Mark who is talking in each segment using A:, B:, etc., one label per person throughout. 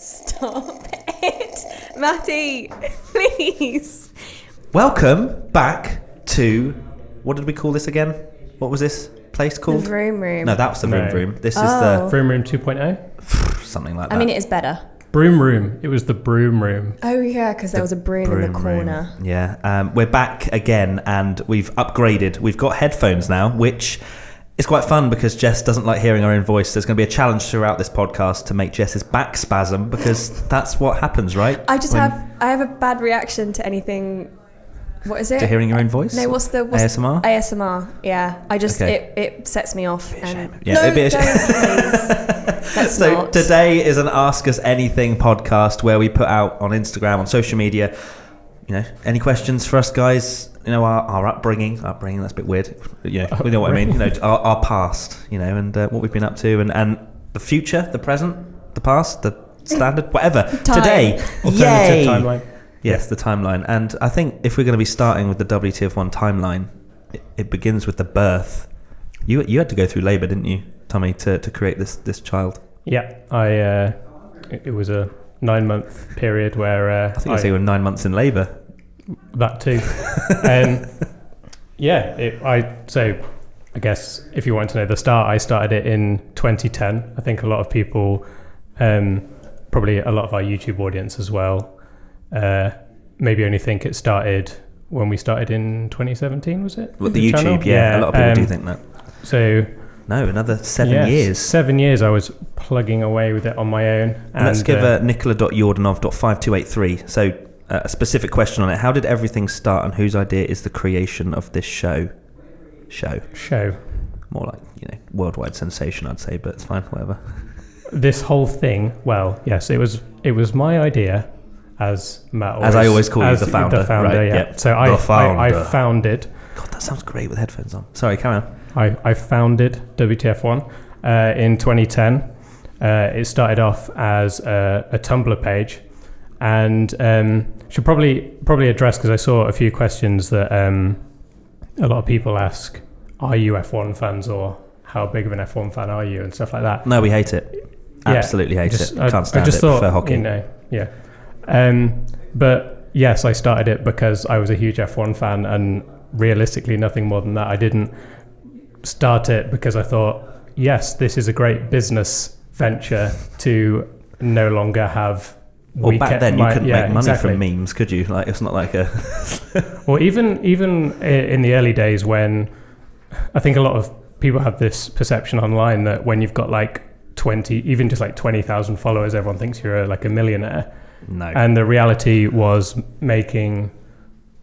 A: Stop it. Matty, please.
B: Welcome back to, what did we call this again? What was this place called?
A: The Vroom Room.
B: No, that was the Vroom Room. This is
A: Oh.
B: the...
C: Vroom Room 2.0?
B: Something like that.
A: I mean, it is better.
C: Broom Room. It was the Broom Room.
A: Oh, yeah, because there was a broom in the corner.
B: Room. Yeah. We're back again and we've upgraded. We've got headphones now, which is quite fun because Jess doesn't like hearing her own voice. There's going to be a challenge throughout this podcast to make Jess's back spasm because that's what happens, right?
A: I have a bad reaction to anything. What is it?
B: To hearing your own voice?
A: No, what's
B: ASMR?
A: ASMR, yeah. I just,
B: Okay.
A: it sets me off. And
B: Yeah,
A: no,
B: it'd be a
A: don't, please. Let's
B: So
A: not.
B: today is an Ask Us Anything podcast where we put out on Instagram, on social media, any questions for us guys, our upbringing, that's a bit weird. You know what I mean, our past, and what we've been up to and the future, the present, the past, the standard, whatever.
A: Time.
B: Today,
C: Alternative
B: yay!
C: timeline.
B: Yes, the timeline. And I think if we're going to be starting with the WTF1 timeline, it begins with the birth. You had to go through labour, didn't you, Tommy, to create this child?
C: Yeah, it was a 9-month period where
B: I think you were 9 months in labour.
C: that too. So I guess if you want to know the start, I started it in 2010. I think a lot of people, probably a lot of our YouTube audience as well, maybe only think it started when we started in 2017, was it?
B: With the YouTube,
C: channel?
B: yeah, a lot of people do think that.
C: So
B: No, another 7 years.
C: 7 years I was plugging away with it on my own.
B: And let's give Nicola.Jordanov.5283. So a specific question on it. How did everything start and whose idea is the creation of this show? Show. More like, worldwide sensation, I'd say, but it's fine, whatever.
C: This whole thing, well, yes, it was my idea, as Matt always,
B: As I always call you, the founder. Right,
C: yeah.
B: yep.
C: So I founded.
B: God, that sounds great with headphones on. Sorry, carry on.
C: I founded WTF1 in 2010. It started off as a Tumblr page, and should probably address, because I saw a few questions that a lot of people ask: are you F1 fans, or how big of an F1 fan are you, and stuff like that.
B: No, we hate it. Absolutely hate it. Can't stand it.
C: Thought,
B: Prefer hockey.
C: Yeah. But yes, I started it because I was a huge F1 fan, and realistically nothing more than that. I didn't start it because I thought, yes, this is a great business venture to no longer have...
B: Well, back then you couldn't make money from memes, could you? Like, it's not like a...
C: Well, even in the early days, when I think a lot of people have this perception online that when you've got like 20,000 followers, everyone thinks you're like a millionaire.
B: No.
C: And the reality was making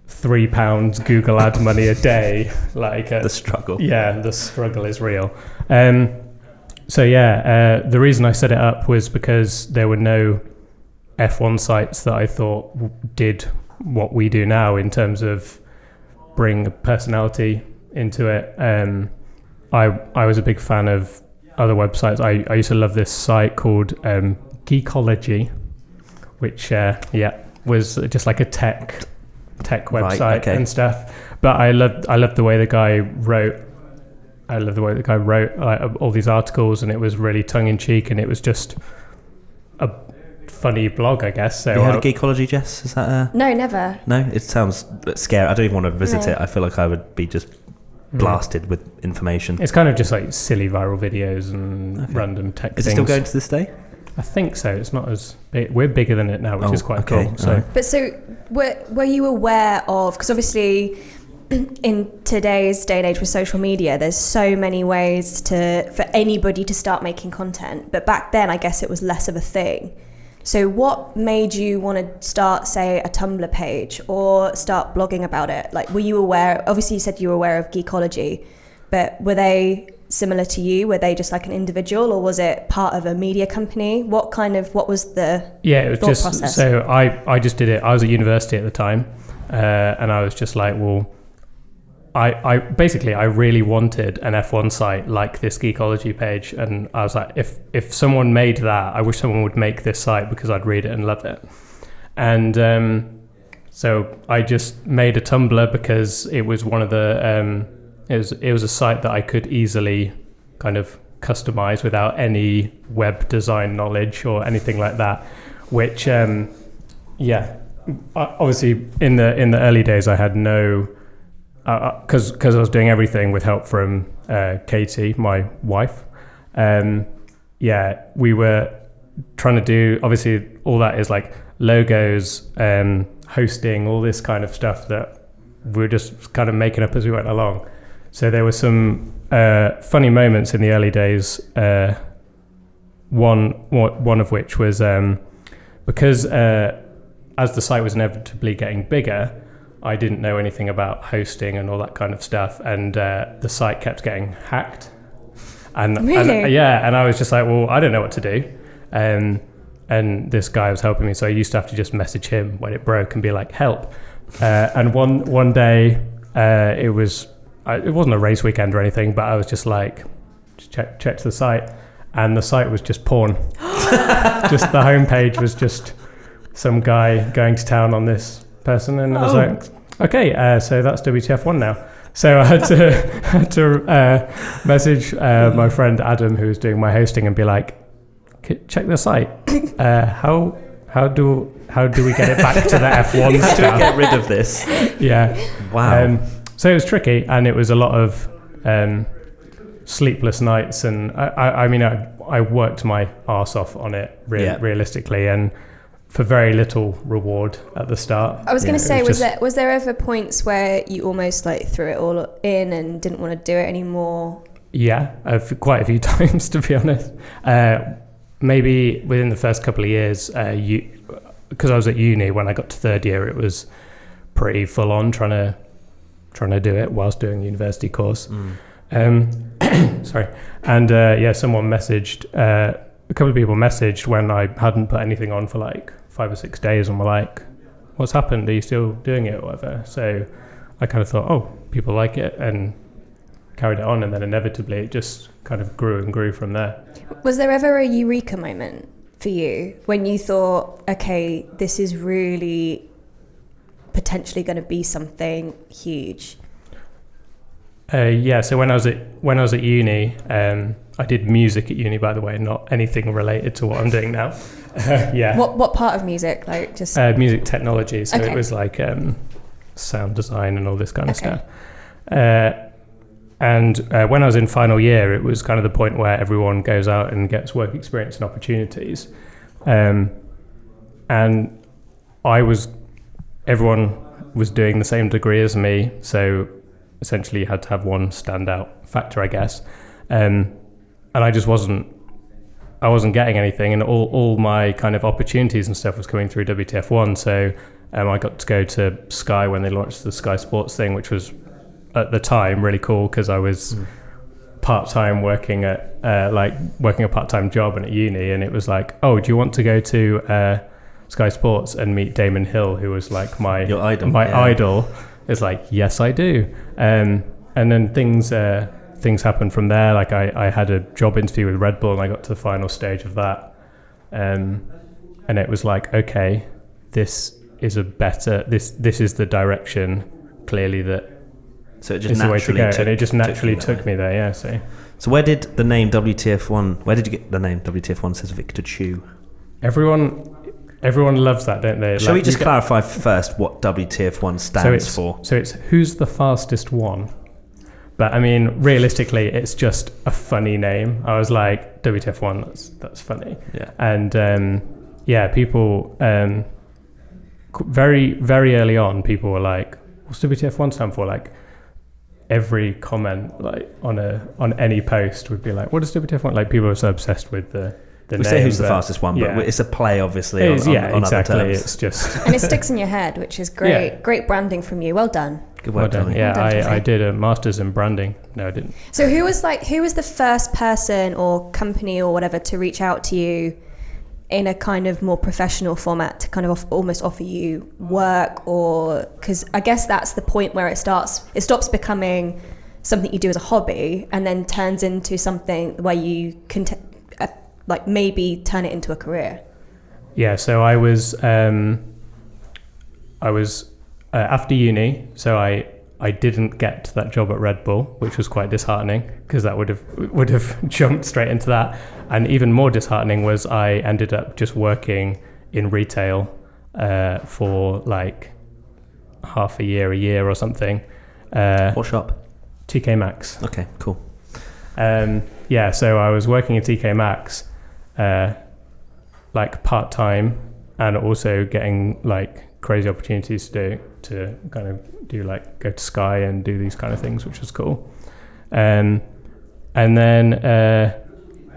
C: £3 Google ad money a day. The
B: struggle.
C: Yeah, the struggle is real. The reason I set it up was because there were no F1 sites that I thought did what we do now in terms of bring a personality into it. I was a big fan of other websites. I used to love this site called Geekology, which was just like a tech website and stuff. But I loved the way the guy wrote. I love the way the guy wrote all these articles, and it was really tongue in cheek, and it was just a funny blog, I guess. So
B: have you heard of Geekology, Jess? Is that
A: No, never.
B: No, it sounds scary. I don't even want to visit it. I feel like I would be just blasted with information.
C: It's kind of just like silly viral videos and random tech things.
B: Is it still going to this day?
C: I think so. It's not as big. We're bigger than it now, which is quite cool. So,
A: But so were you aware of, because obviously in today's day and age with social media, there's so many ways for anybody to start making content. But back then, I guess it was less of a thing. So what made you want to start, say, a Tumblr page or start blogging about it? Like, were you aware, obviously you said you were aware of Geekology, but were they similar to you? Were they just like an individual, or was it part of a media company? What was the
C: it was
A: thought process?
C: So I just did it. I was at university at the time, and I was just like, well, I basically really wanted an F1 site like this Geekology page, and I was like, if someone made that, I wish someone would make this site because I'd read it and love it. And so I just made a Tumblr because it was one of the it was a site that I could easily kind of customize without any web design knowledge or anything like that. which obviously in the early days I had no, because I was doing everything with help from Katie, my wife. We were trying to do, obviously all that is like logos, hosting, all this kind of stuff that we were just kind of making up as we went along. So there were some funny moments in the early days. One of which was because as the site was inevitably getting bigger, I didn't know anything about hosting and all that kind of stuff, and the site kept getting hacked. And
A: really?
C: And I was just like, well, I don't know what to do. And this guy was helping me, so I used to have to just message him when it broke and be like, help. And one day it wasn't a race weekend or anything, but I was just like, check the site, and the site was just porn. Just the homepage was just some guy going to town on this person, and I was like, okay, so that's WTF1 now. So I had to message my friend Adam, who was doing my hosting, and be like, check the site. How do we get it back to the F1
B: How
C: stuff?
B: do we get rid of this?
C: Yeah.
B: Wow.
C: So it was tricky, and it was a lot of sleepless nights, and I worked my arse off on it realistically, and for very little reward at the start.
A: I was going to say, was there ever points where you almost like threw it all in and didn't want to do it anymore?
C: Yeah, quite a few times, to be honest. Maybe within the first couple of years, because I was at uni, when I got to third year, it was pretty full on trying to do it whilst doing a university course. Sorry. And someone messaged, a couple of people messaged when I hadn't put anything on for like 5 or 6 days, and were like, what's happened? Are you still doing it or whatever? So I kind of thought, oh, people like it, and carried it on, and then inevitably it just kind of grew and grew from there.
A: Was there ever a eureka moment for you when you thought, okay, this is really potentially going to be something huge?
C: So when I was at uni, I did music at uni, by the way, not anything related to what I'm doing now.
A: What part of music? Like just
C: music technology. So
A: okay.
C: It was like sound design and all this kind of stuff. And when I was in final year, it was kind of the point where everyone goes out and gets work experience and opportunities. And everyone was doing the same degree as me, so essentially you had to have one standout factor, I guess. And I just wasn't getting anything, and all my kind of opportunities and stuff was coming through WTF1. So I got to go to Sky when they launched the Sky Sports thing, which was at the time really cool, because I was part-time working a part-time job and at uni, and it was like, oh, do you want to go to Sky Sports and meet Damon Hill, who was like my idol? It's like, yes, I do. And then things happened from there. Like I had a job interview with Red Bull, and I got to the final stage of that. And it was like, okay, this is this is the direction, clearly, that
B: so it just
C: is the way to go. And it just naturally took me there, yeah. So
B: where did the name WTF1, where did you get the name WTF1 says Victor Chew?
C: Everyone loves that, don't they?
B: Shall we just clarify first what WTF1 stands for?
C: So it's who's the fastest one? But I mean, realistically, it's just a funny name. I was like, WTF1, that's funny.
B: Yeah.
C: And people very, very early on, people were like, what's WTF1 stand for? Like every comment like on any post would be like, what does WTF1? Like people are so obsessed with the name.
B: Say who's the fastest one, but it's a play, obviously, on
C: exactly.
B: other terms.
C: It's just
A: and it sticks in your head, which is great. Yeah. Great branding from you. Well done.
B: Good work,
C: well done. Yeah, I did a master's in branding. No, I didn't.
A: So who was the first person or company or whatever to reach out to you in a kind of more professional format to kind of almost offer you work? Or because I guess that's the point where it stops becoming something you do as a hobby and then turns into something where you can maybe turn it into a career.
C: Yeah, so I was after uni, so I didn't get that job at Red Bull, which was quite disheartening, because that would have jumped straight into that. And even more disheartening was I ended up just working in retail for like half a year or something.
B: What shop?
C: TK Maxx.
B: Okay, cool.
C: So I was working at TK Maxx like part-time, and also getting like crazy opportunities to kind of do like go to Sky and do these kind of things, which was cool. And then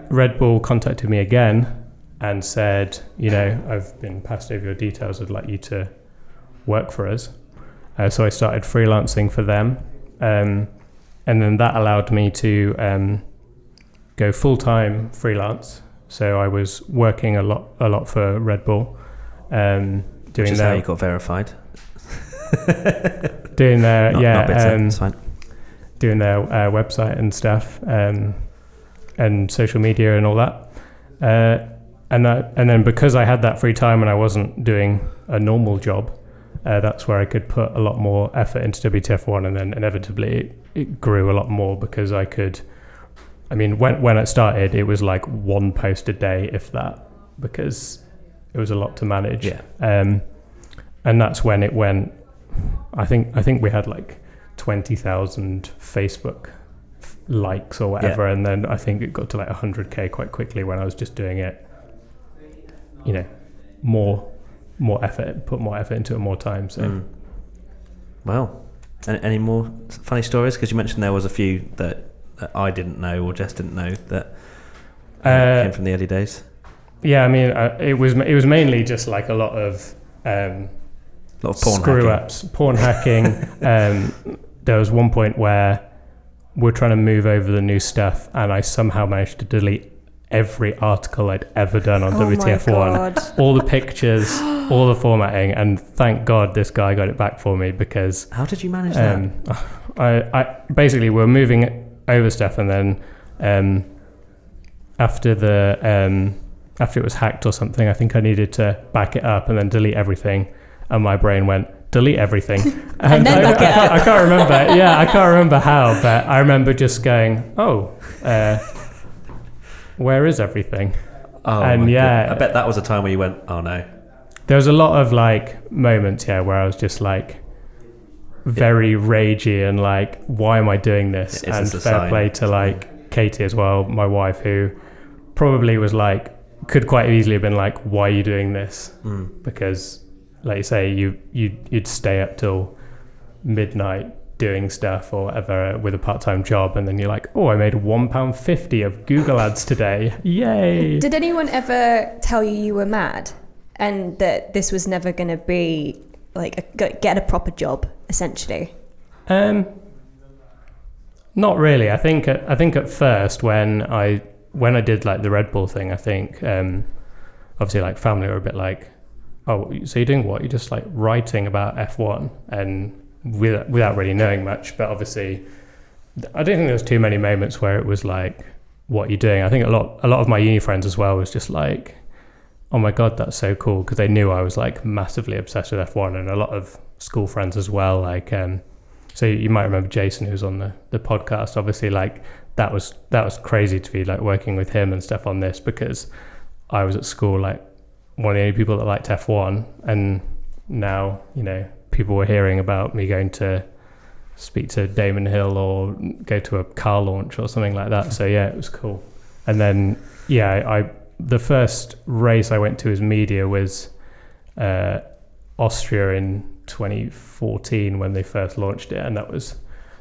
C: Red Bull contacted me again and said, I've been passed over your details, I'd like you to work for us. So I started freelancing for them, and then that allowed me to go full-time freelance. So I was working a lot for Red Bull, doing
B: Which is how you got verified.
C: Doing their
B: not bitter, it's fine.
C: Doing their website and stuff, and social media and all that. And then because I had that free time and I wasn't doing a normal job, that's where I could put a lot more effort into WTF1, and then inevitably it grew a lot more because I could. I mean, when it started, it was like one post a day, if that, because it was a lot to manage.
B: Yeah.
C: And that's when it went. I think we had like 20,000 Facebook likes or whatever, and then I think it got to like 100k quite quickly when I was just doing it. More effort, put more effort into it, more time. So.
B: Well, any more funny stories? Because you mentioned there was a few that I didn't know or Jess didn't know that came from the early days. Yeah,
C: I mean, it was mainly just like a lot of
B: porn
C: screw
B: hacking.
C: ups, porn hacking. There was one point where we're trying to move over the new stuff, and I somehow managed to delete every article I'd ever done on WTF1, all the pictures, all the formatting, and thank God this guy got it back for me, because
B: how did you manage that?
C: I basically we're moving over stuff, and then after it was hacked or something, I think I needed to back it up and then delete everything, and my brain went delete everything, and
A: then back it up.
C: I can't remember. Yeah, I can't remember how, but I remember just going, where is everything?
B: Oh, and I bet that was a time where you went, oh no.
C: There was a lot of like moments, where I was just like very ragey and like, why am I doing this? And fair play to like Katie as well, my wife, who probably was like, could quite easily have been like, why are you doing this? Because like you say, you'd stay up till midnight doing stuff or whatever with a part-time job, and then you're like, oh, I made £1.50 of Google ads today, yay.
A: Did anyone ever tell you were mad and that this was never going to be like get a proper job, essentially?
C: Not really. I think at first when I did like the Red Bull thing, I think obviously like family were a bit like, oh, so you're doing what? You're just like writing about F1 and without really knowing much. But obviously I don't think there was too many moments where it was like, what are you doing? I think a lot of my uni friends as well was just like, oh my God, that's so cool, because they knew I was like massively obsessed with F1, and a lot of school friends as well. Like, so you might remember Jason, who was on the podcast, obviously like that was crazy to be like working with him and stuff on this, because I was at school like one of the only people that liked F1, and now, people were hearing about me going to speak to Damon Hill or go to a car launch or something like that. So yeah, it was cool. And then the first race I went to as media was Austria in 2014 when they first launched it, and that was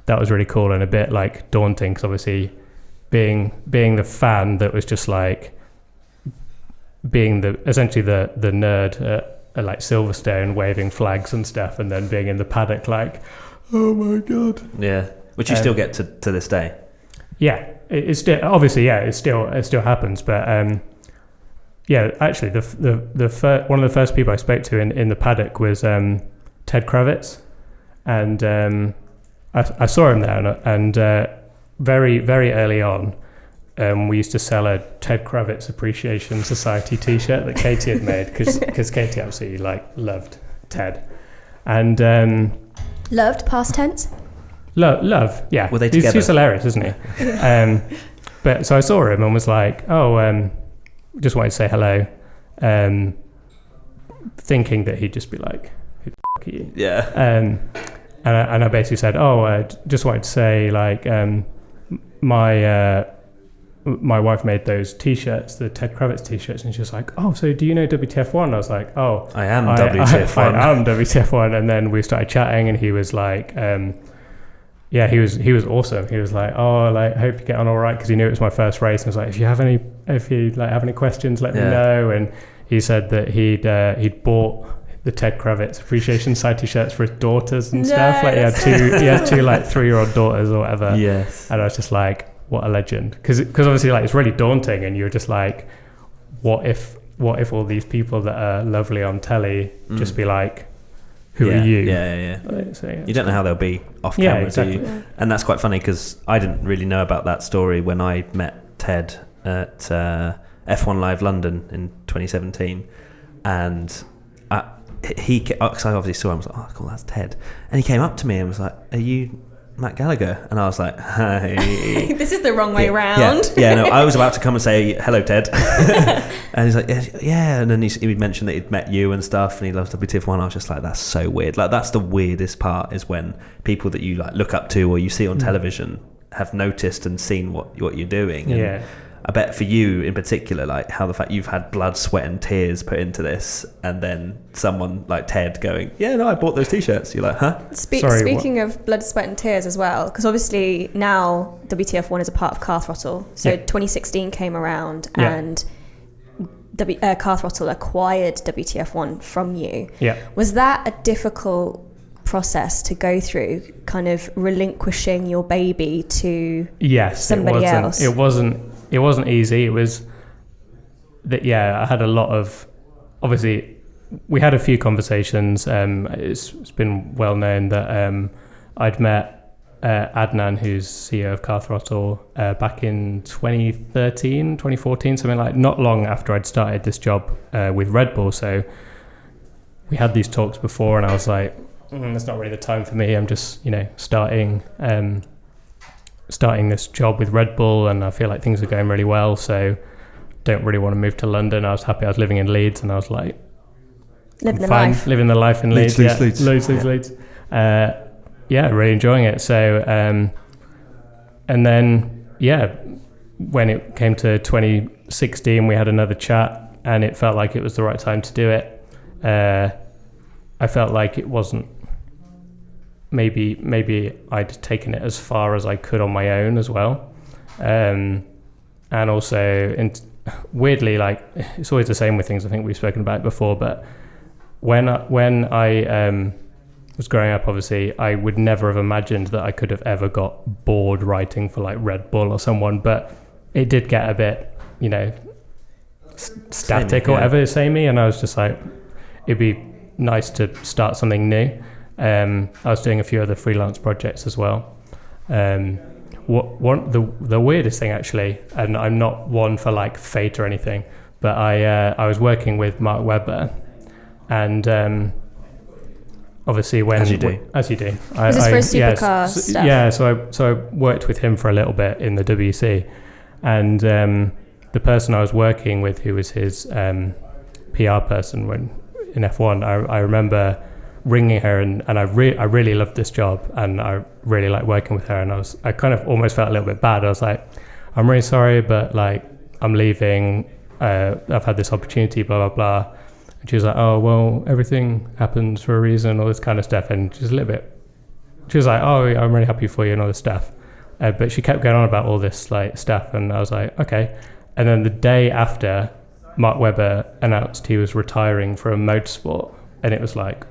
C: really cool and a bit like daunting, because obviously being the fan that was just like being essentially the nerd at like Silverstone waving flags and stuff, and then being in the paddock like, oh my God. Yeah, which you still get to this day. Yeah, it's still obviously, it still happens, but actually the one of the first people I spoke to in the paddock was Ted Kravitz, and I saw him there, and very, very early on, we used to sell a Ted Kravitz Appreciation Society t-shirt that Katie had made, because Katie absolutely loved Ted, and
A: loved past tense.
C: Love, yeah.
B: Were they together?
C: He's hilarious, isn't he? But so I saw him and was like, just wanted to say hello. thinking that he'd just be like, who the fuck are you?
B: Yeah.
C: And I basically said, I just wanted to say, like, my wife made those T-shirts, the Ted Kravitz T-shirts, and she was like, oh, so do you know WTF1? I was like, oh,
B: I am WTF1.
C: I am WTF1. And then we started chatting, and he was like, he was awesome. He was like, oh, like, hope you get on all right, because he knew it was my first race. And I was like, if you have any questions, let me know. And he said that he'd bought the Ted Kravitz Appreciation Society shirts for his daughters and stuff. Like he had two like 3-year-old daughters or whatever.
B: Yes.
C: And I was just like, what a legend. Because obviously, like, it's really daunting, and you're just like, what if all these people that are lovely on telly just be like, who are you?
B: Yeah.
C: Like, so,
B: you don't know how they'll be off camera,
C: exactly.
B: do you? And that's quite funny, because I didn't really know about that story when I met Ted at F1 Live London in 2017, and cause I obviously saw him. I was like, oh, cool, that's Ted. And he came up to me and was like, are you Matt Gallagher? And I was like, hi.
A: This is the wrong way round.
B: No, I was about to come and say, hello, Ted. And he's like, yeah. And then he mentioned that he'd met you and stuff, and he loves WTF1. I was just like, that's so weird. Like, that's the weirdest part, is when people that you like look up to or you see on television have noticed and seen what you're doing. And I bet for you in particular, like, how the fact you've had blood, sweat and tears put into this, and then someone like Ted going, yeah, no, I bought those T-shirts. You're like, huh?
A: Speaking of blood, sweat and tears as well, because obviously now WTF1 is a part of Car Throttle. So 2016 came around and Car Throttle acquired WTF1 from you. Yeah. Was that a difficult process to go through, kind of relinquishing your baby to somebody else? It wasn't easy. It was that, I had a lot of, obviously, we had a few conversations. It's been well known that I'd met Adnan, who's CEO of Car Throttle, back in 2014, something like, not long after I'd started this job with Red Bull. So we had these talks before, and I was like, it's not really the time for me. I'm just, starting this job with Red Bull, and I feel like things are going really well, so don't really want to move to London. I was happy I was living in Leeds, and I was like, living the life in Leeds. Leeds. Really enjoying it. So and then when it came to 2016, we had another chat, and it felt like it was the right time to do it. I felt like it wasn't, maybe I'd taken it as far as I could on my own as well. And also, weirdly, like, it's always the same with things, I think we've spoken about it before, but when I was growing up, obviously, I would never have imagined that I could have ever got bored writing for like Red Bull or someone, but it did get a bit, static or whatever, samey, and I was just like, it'd be nice to start something new. I was doing a few other freelance projects as well. The weirdest thing, actually, and I'm not one for like fate or anything, but I was working with Mark Webber, and obviously when as you do, was this for supercar stuff?
C: So I worked with him for a little bit in the WC, and the person I was working with, who was his PR person when in F1, I remember ringing her, and I really loved this job, and I really liked working with her, and I kind of almost felt a little bit bad. I was like, I'm really sorry, but like, I'm leaving, I've had this opportunity, blah blah blah. And she was like, oh well, everything happens for a reason, all this kind of stuff. And she was like, oh, I'm really happy for you and all this stuff, but she kept going on about all this like stuff, and I was like, okay. And then the day after, Mark Webber announced he was retiring from motorsport, and it was like,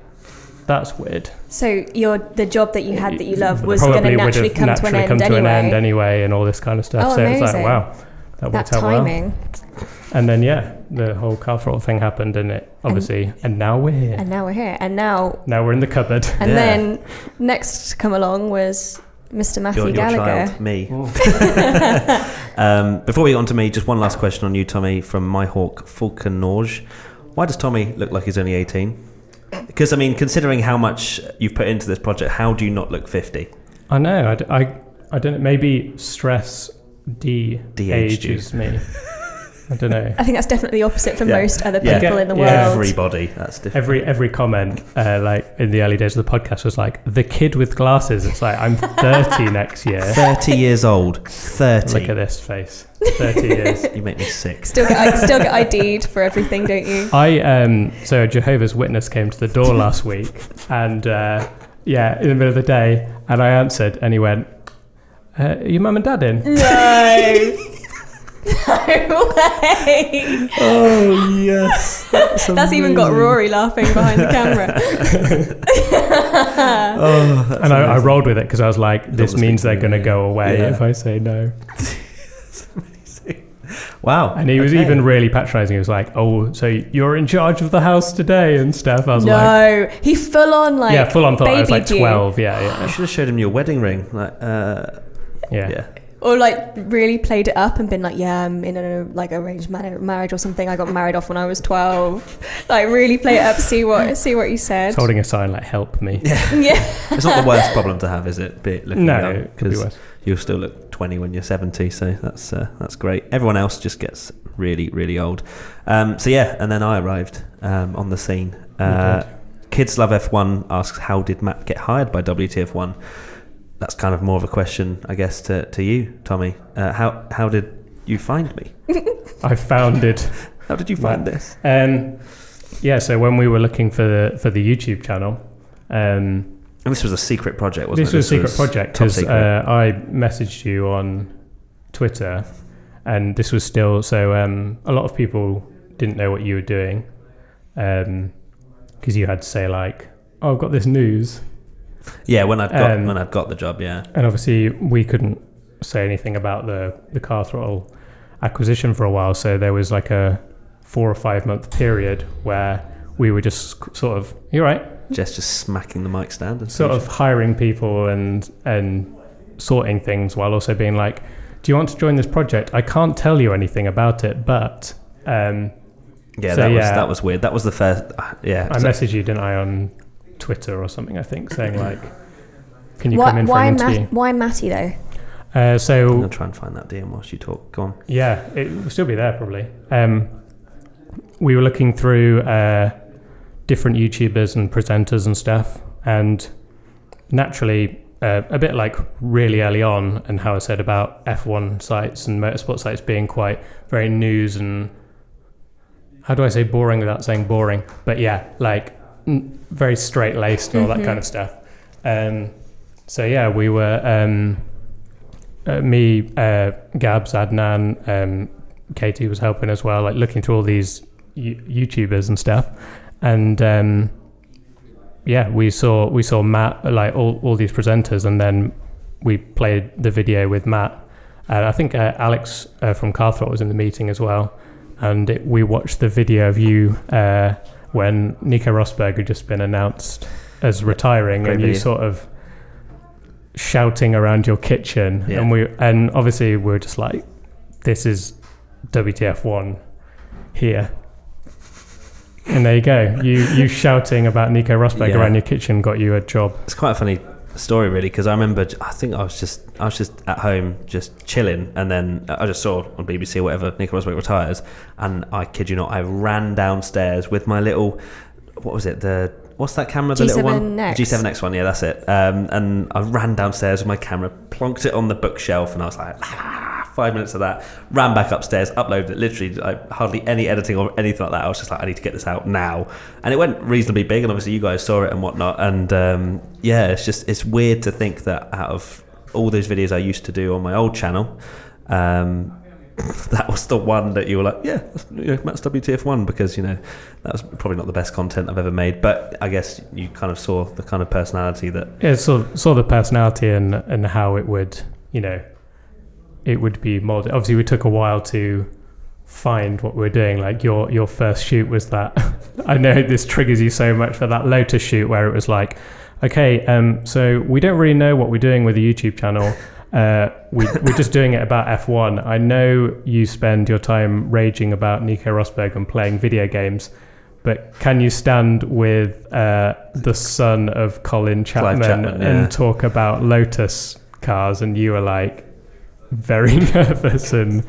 C: that's weird. So
A: the job that you had that you loved was going to naturally come to an end
C: anyway, and all this kind of stuff.
A: Oh,
C: so
A: amazing.
C: It's like, wow, that worked out
A: timing.
C: Well. And then the whole Car Throttle thing happened, and it obviously, and now we're here.
A: And now
C: we're in the cupboard.
A: And then next to come along was Mr. Matthew Gallagher.
B: Child, me. Before we get on to me, just one last question on you, Tommy, from My Hawk Falconage. Why does Tommy look like he's only 18? Because, I mean, considering how much you've put into this project, how do you not look 50?
C: I know. I don't know. Maybe stress de-ages me. I don't know.
A: I think that's definitely the opposite for
B: Yeah.
A: most other
B: Yeah.
A: people in the world.
B: Everybody. That's different.
C: Every comment, like in the early days of the podcast, was like the kid with glasses. It's like I'm 30 next year.
B: 30 years old. 30.
C: Look at this face. 30 years.
B: You make me sick.
A: Still get ID'd for everything, don't you?
C: So a Jehovah's Witness came to the door last week, and in the middle of the day, and I answered, and he went, "Are your mum and dad in?"
A: No. No way.
B: Oh, yes.
A: That's even got Rory laughing behind the camera.
C: And I rolled with it because I was like, this means they're going to go away
B: Yeah.
C: if I say no.
B: That's amazing. Wow.
C: And he was even really patronising. He was like, "Oh, so you're in charge of the house today and stuff." I was like,
A: No, he full on like
C: full on thought I was like
A: babied you.
C: 12.
B: I
C: Yeah.
B: should have showed him your wedding ring. Like,
C: Yeah.
A: Or like really played it up and been like, yeah, I'm in a like arranged marriage or something. I got married off when I was 12. Like really play it up, see what he said.
C: It's holding a sign like "Help me."
A: Yeah.
B: it's not the worst problem to have, is it? Looking
C: No,
B: young,
C: it could be worse.
B: you'll still look 20 when you're 70, so that's great. Everyone else just gets really, really old. And then I arrived on the scene. Kids Love F1 asks, how did Matt get hired by WTF1? That's kind of more of a question, I guess, to you, Tommy. How did you find me?
C: I found it.
B: How did you find this?
C: So when we were looking for the YouTube channel,
B: And this was a secret project, wasn't it?
C: This was a secret project
B: top
C: because
B: secret.
C: I messaged you on Twitter, and this was still a lot of people didn't know what you were doing, because you had to say like, "Oh, I've got this news."
B: Yeah, when I'd got the job, yeah.
C: And obviously we couldn't say anything about the Car Throttle acquisition for a while, so there was like a 4 or 5 month period where we were just sort of, "You're right,"
B: Jess just smacking the mic stand and
C: sort of hiring people and sorting things while also being like, "Do you want to join this project? I can't tell you anything about it, but
B: that was weird. That was the first.
C: I messaged you, didn't I, on Twitter or something, I think, saying like, "Can you come in for an interview?"
A: Why Matty though?
B: I'm gonna try and find that DM whilst you talk. Go on.
C: Yeah, it will still be there probably. We were looking through different YouTubers and presenters and stuff, and naturally, a bit like really early on, and how I said about F1 sites and motorsport sites being quite very news and, how do I say boring without saying boring? But yeah, like very straight laced and all that kind of stuff. We were me, Gabs, Adnan, Katie was helping as well, like looking through all these YouTubers and stuff, and we saw Matt, like all these presenters, and then we played the video with Matt, and I think Alex from Car Throttle was in the meeting as well, and we watched the video of you when Nico Rosberg had just been announced as retiring,
B: Great
C: and
B: video.
C: you sort of shouting around your kitchen, and obviously we're just like, this is WTF1 here. And there you go. You shouting about Nico Rosberg around your kitchen got you a job.
B: It's quite a funny story, really, because I remember. I think I was just at home, just chilling, and then I just saw on BBC or whatever Nico Rosberg retires, and I kid you not, I ran downstairs with my little, what was it? What's that camera? The little one?
A: G7X.
B: G7X one. Yeah, that's it. And I ran downstairs with my camera, plonked it on the bookshelf, and I was like, 5 minutes of that, ran back upstairs, uploaded it, literally like hardly any editing or anything like that. I was just like, I need to get this out now. And it went reasonably big, and obviously you guys saw it and whatnot. And it's weird to think that out of all those videos I used to do on my old channel, that was the one that you were like, Matt's WTF1, because, that was probably not the best content I've ever made. But I guess you kind of saw the kind of personality that...
C: Yeah, saw the personality and how it would, it would be molded. Obviously, we took a while to find what we're doing. Like your first shoot was that. I know this triggers you so much, for that Lotus shoot where it was like, okay, so we don't really know what we're doing with the YouTube channel. We're just doing it about F1. I know you spend your time raging about Nico Rosberg and playing video games, but can you stand with the son of Colin Chapman, and talk about Lotus cars? And you were like, very nervous. And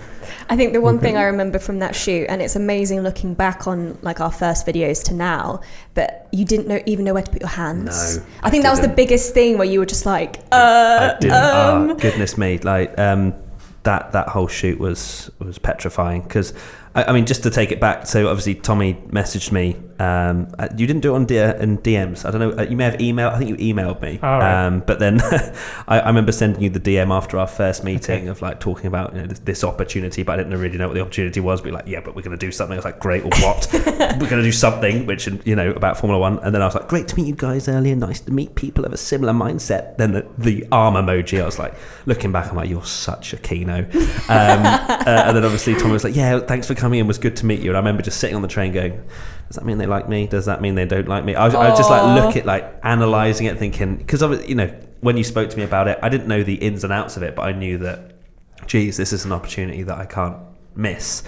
A: I think the one thing I remember from that shoot, and it's amazing looking back on like our first videos to now, but you didn't even know where to put your hands.
B: No,
A: I think that was the biggest thing, where you were just like,
B: I didn't. Oh, goodness me! Like that whole shoot was petrifying, because I mean, just to take it back, so obviously Tommy messaged me. You didn't do it in DMs. I don't know. You may have emailed. I think you emailed me.
C: Oh, right.
B: But then I remember sending you the DM after our first meeting of like talking about this opportunity, but I didn't really know what the opportunity was. But like, yeah, but we're going to do something. I was like, great. Well, what? We're going to do something, which about Formula One. And then I was like, great to meet you guys earlier. Nice to meet people of a similar mindset. Then the arm emoji. I was like, looking back, I'm like, you're such a kino. And then obviously Tommy was like, yeah, thanks for coming in, was good to meet you. And I remember just sitting on the train going, does that mean they like me? Does that mean they don't like me? I just like look at like analysing it, thinking, because when you spoke to me about it, I didn't know the ins and outs of it, but I knew that, geez, this is an opportunity that I can't miss.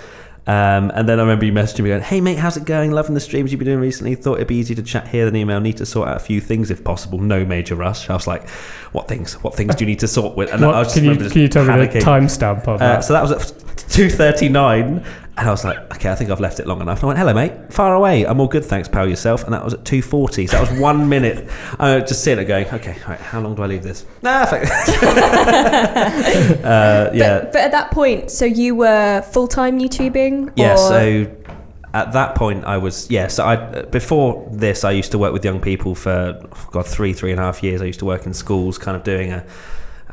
B: And then I remember you messaging me going, hey mate, how's it going? Loving the streams you've been doing recently. Thought it'd be easy to chat here than email. Need to sort out a few things if possible. No major rush. I was like, what things do you need to sort with? And I was
C: can you tell me the timestamp of that?
B: So that was at 2:39. And I was like, okay, I think I've left it long enough. And I went, hello, mate. Far away. I'm all good, thanks, pal, yourself. And that was at 2:40. So that was 1 minute. I just sitting there going, okay, all right, how long do I leave this? Nah, yeah.
A: But at that point, so you were full-time YouTubing?
B: Yeah, so at that point I was, before this I used to work with young people for, 3.5 years. I used to work in schools, kind of doing a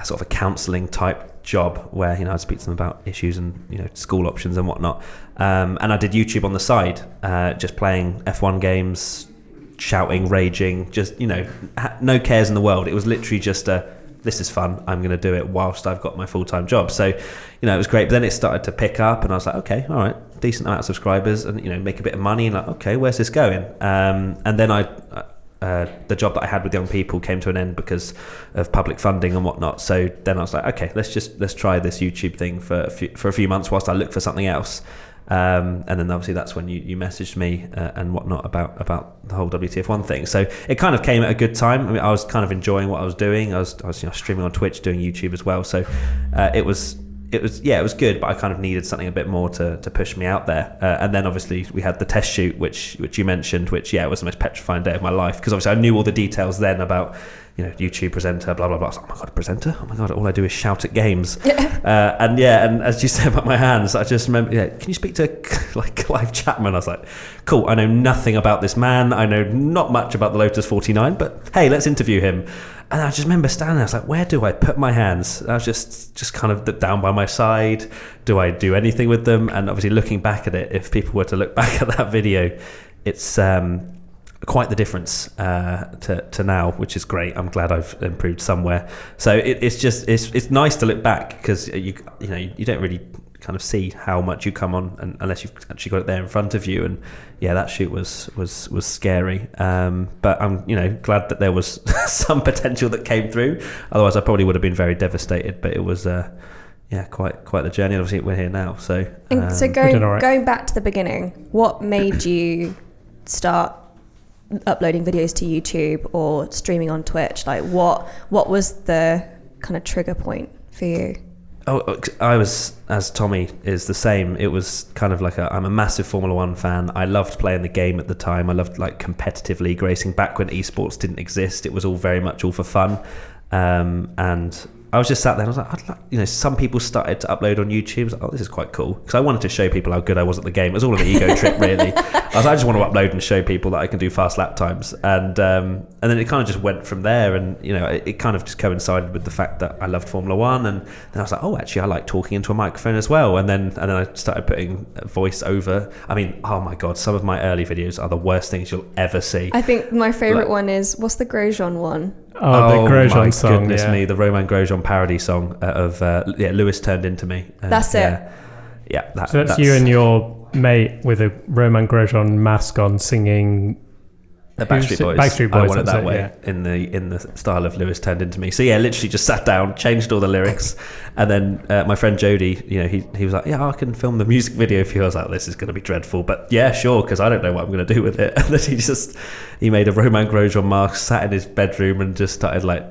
B: sort of a counselling type job where I'd speak to them about issues and school options and whatnot, and I did YouTube on the side, just playing F1 games, shouting, raging, just no cares in the world. It was literally just this is fun, I'm going to do it whilst I've got my full-time job. So it was great, but then it started to pick up and I was like, okay, all right, decent amount of subscribers and make a bit of money, and like, okay, where's this going? And then the job that I had with young people came to an end because of public funding and whatnot. So then I was like, okay, let's try this YouTube thing for a few months whilst I look for something else. And then obviously that's when you messaged me and whatnot about the whole WTF1 thing. So it kind of came at a good time. I mean, I was kind of enjoying what I was doing. I was streaming on Twitch, doing YouTube as well. So it was good, but I kind of needed something a bit more to push me out there. And then obviously we had the test shoot, which you mentioned, which it was the most petrifying day of my life, because obviously I knew all the details then about YouTube presenter, blah blah blah. I was like, oh my god, presenter! Oh my god, all I do is shout at games. And as you said about my hands, I just remember, can you speak to like Clive Chapman? I was like, cool. I know nothing about this man. I know not much about the Lotus 49, but hey, let's interview him. And I just remember standing there, I was like, where do I put my hands? I was just kind of down by my side. Do I do anything with them? And obviously looking back at it, if people were to look back at that video, it's quite the difference to now, which is great. I'm glad I've improved somewhere. So it's nice to look back, because you don't really kind of see how much you come on unless you've actually got it there in front of you. And that shoot was scary, but I'm glad that there was some potential that came through. Otherwise I probably would have been very devastated. But it was quite the journey. Obviously we're here now, so
A: going back to the beginning, what made you start uploading videos to YouTube or streaming on Twitch? Like what was the kind of trigger point for you?
B: Oh, I was, as Tommy is the same. It was kind of like I'm a massive Formula One fan. I loved playing the game at the time. I loved like competitive league racing back when esports didn't exist. It was all very much all for fun. And I was just sat there and I was like, some people started to upload on YouTube. I was like, oh, this is quite cool. Because I wanted to show people how good I was at the game. It was all an ego trip, really. I just want to upload and show people that I can do fast lap times. And then it kind of just went from there. And, it kind of just coincided with the fact that I loved Formula One. And then I was like, oh, actually, I like talking into a microphone as well. And then I started putting voice over. I mean, oh my God, some of my early videos are the worst things you'll ever see.
A: I think my favourite one is, what's the Grosjean one?
C: Oh, the Grosjean song.
B: Goodness me, the Romain Grosjean parody song of Lewis Turned Into Me.
A: That's it.
B: Yeah.
C: So that's you and your mate with a Romain Grosjean mask on singing.
B: The Backstreet Boys. I want it that way, in the style of Lewis Turned Into Me. So literally just sat down, changed all the lyrics, and then my friend Jody, he was like, yeah, I can film the music video for you. I was like, this is going to be dreadful, but yeah, sure, because I don't know what I'm going to do with it. And then he made a Romain Grosjean mask, sat in his bedroom and just started like